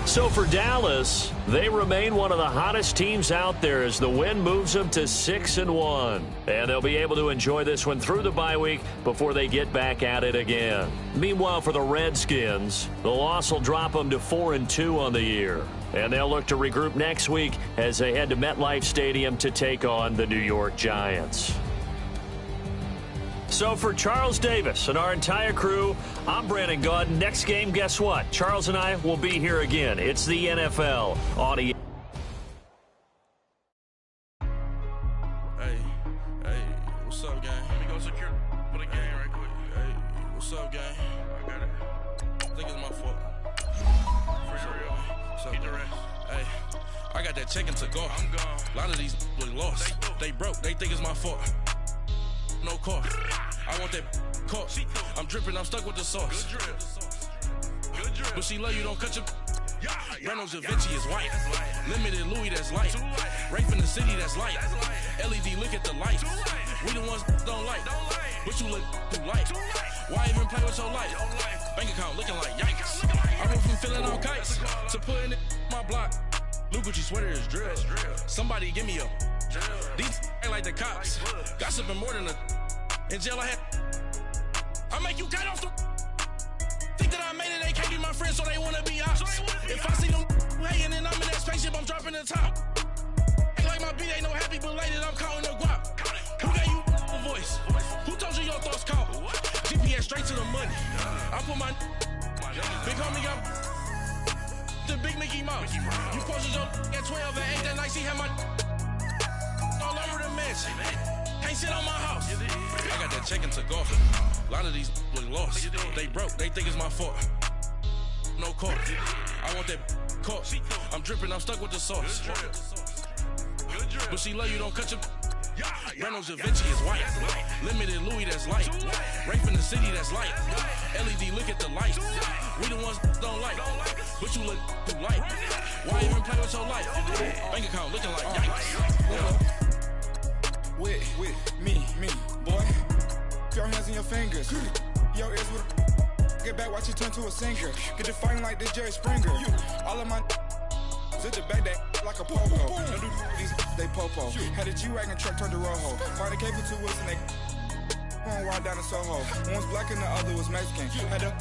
So for Dallas, they remain one of the hottest teams out there as the win moves them to 6-1. And they'll be able to enjoy this one through the bye week before they get back at it again. Meanwhile, for the Redskins, the loss will drop them to 4-2 on the year. And they'll look to regroup next week as they head to MetLife Stadium to take on the New York Giants. So for Charles Davis and our entire crew, I'm Brandon Gaudin. Next game, guess what? Charles and I will be here again. It's the NFL Audio. Hey, what's up, gang? Let me go secure for the game right quick. Hey, what's up, gang? I got it. I think it's my fault. For real. What's up, man? Hey, I got that chicken to go. I'm gone. A lot of these was lost. They broke. They think it's my fault. No car. I want that car. I'm dripping, I'm stuck with the sauce. Good drip. But she love you, don't cut your. Reynolds Da Vinci is white. Limited Louis, that's light. Rafe in the city, that's light. LED, look at the light. We the ones don't like. But you look too light. Why even play with your life? Bank account looking like yikes. I went from filling out kites to putting it in my block. Blue Gucci sweater is drill. Somebody give me a. These ain't like the cops. Gossiping more than a. In jail I had. I make you cut off the. Think that I made it, they can't be my friends, so they wanna be ops. If I see them hating and I'm in that spaceship, I'm dropping the top. Ain't like my beat ain't no happy belated, I'm counting the guap. Who gave you a voice? Who told you your thoughts count? GPS straight to the money. I put my big homie got the big Mickey Mouse. You posted your at 12 and 8 that night, she had my all over the mansion. Can't sit on my house. I got that check-in to golf. A lot of these was lost. They broke. They think it's my fault. No car. I want that car. I'm dripping. I'm stuck with the sauce. But she love you. Don't cut your. Reynolds Da Vinci is white. Limited Louis, that's light. Rafe in the city, that's light. LED, look at the light. We the ones don't like. But you look too light. Why even play with your life? Bank account looking like yikes. With me, boy. Keep your hands in your fingers. Your ears with get back, watch you turn to a singer. Get to fighting like this Jerry Springer. All of my zip the back that like a popo. Don't do these they popo. Had a G-Wagon truck turned to Rojo. Find a cable 2 wheels and they going wild down in Soho. One was black and the other was Mexican. Had a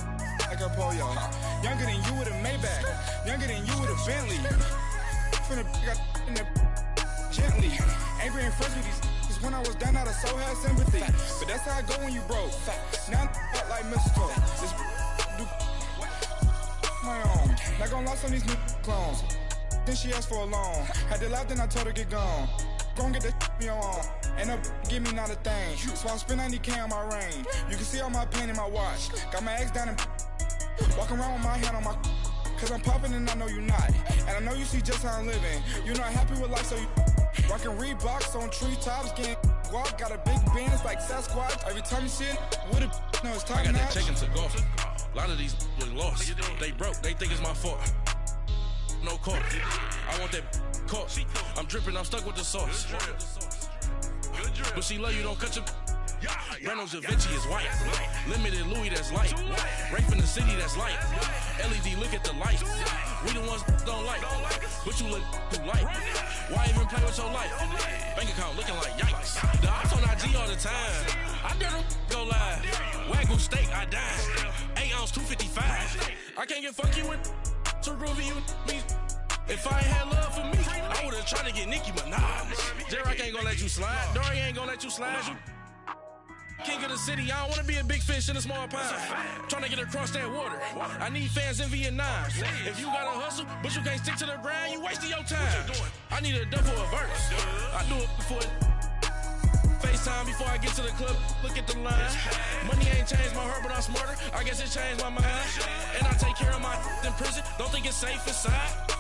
like a pollo. Younger than you with a Maybach. Younger than you with a Bentley. From the got in the gently. Ain't been friends with these. When I was down, I so had sympathy. But that's how I go when you broke. Now I'm up like mistletoe. This do my own. Not gonna lost on these new clones. Then she asked for a loan. Had to laugh, then I told her get gone. Gon' get that me on. Ain't no give me not a thing. So I'm spending 90K on my range. You can see all my pain in my watch. Got my ex down and walking around with my hand on my. Cause I'm popping and I know you not. And I know you see just how I'm living. You're not happy with life, so you rockin' Reeboks on treetops, getting guap. Got a big Benz like Sasquatch. Every time you see it, with a no, it's top I got notch. that check into golf. A lot of these was lost. They broke, they think it's my fault. No court. I want that court. I'm dripping, I'm stuck with the sauce. But she love you, don't cut your. Brando Javinci is white. Limited Louis, that's light. Rape in the city, that's light. LED, look at the light. We the ones don't like. But you look too light. Why even play with your life? Bank account looking like yikes. The ops on IG all the time. I dare them go live. Wagyu steak, I dine. 8 ounce, 255. I can't get funky with too groovy, you me. If I ain't had love for me, I would've tried to get Nicki Minaj. J-Rock ain't gonna let you slide. Dory ain't gonna let you slide. You king of the city, I don't wanna be a big fish in a small pond. Trying to get across that water. I need fans in Vietnam. If you gotta hustle, but you can't stick to the grind, you wasting your time. I need a double a verse. I do it before FaceTime before I get to the club. Look at the line. Money ain't changed my heart, but I'm smarter. I guess it changed my mind. And I take care of my in prison. Don't think it's safe inside.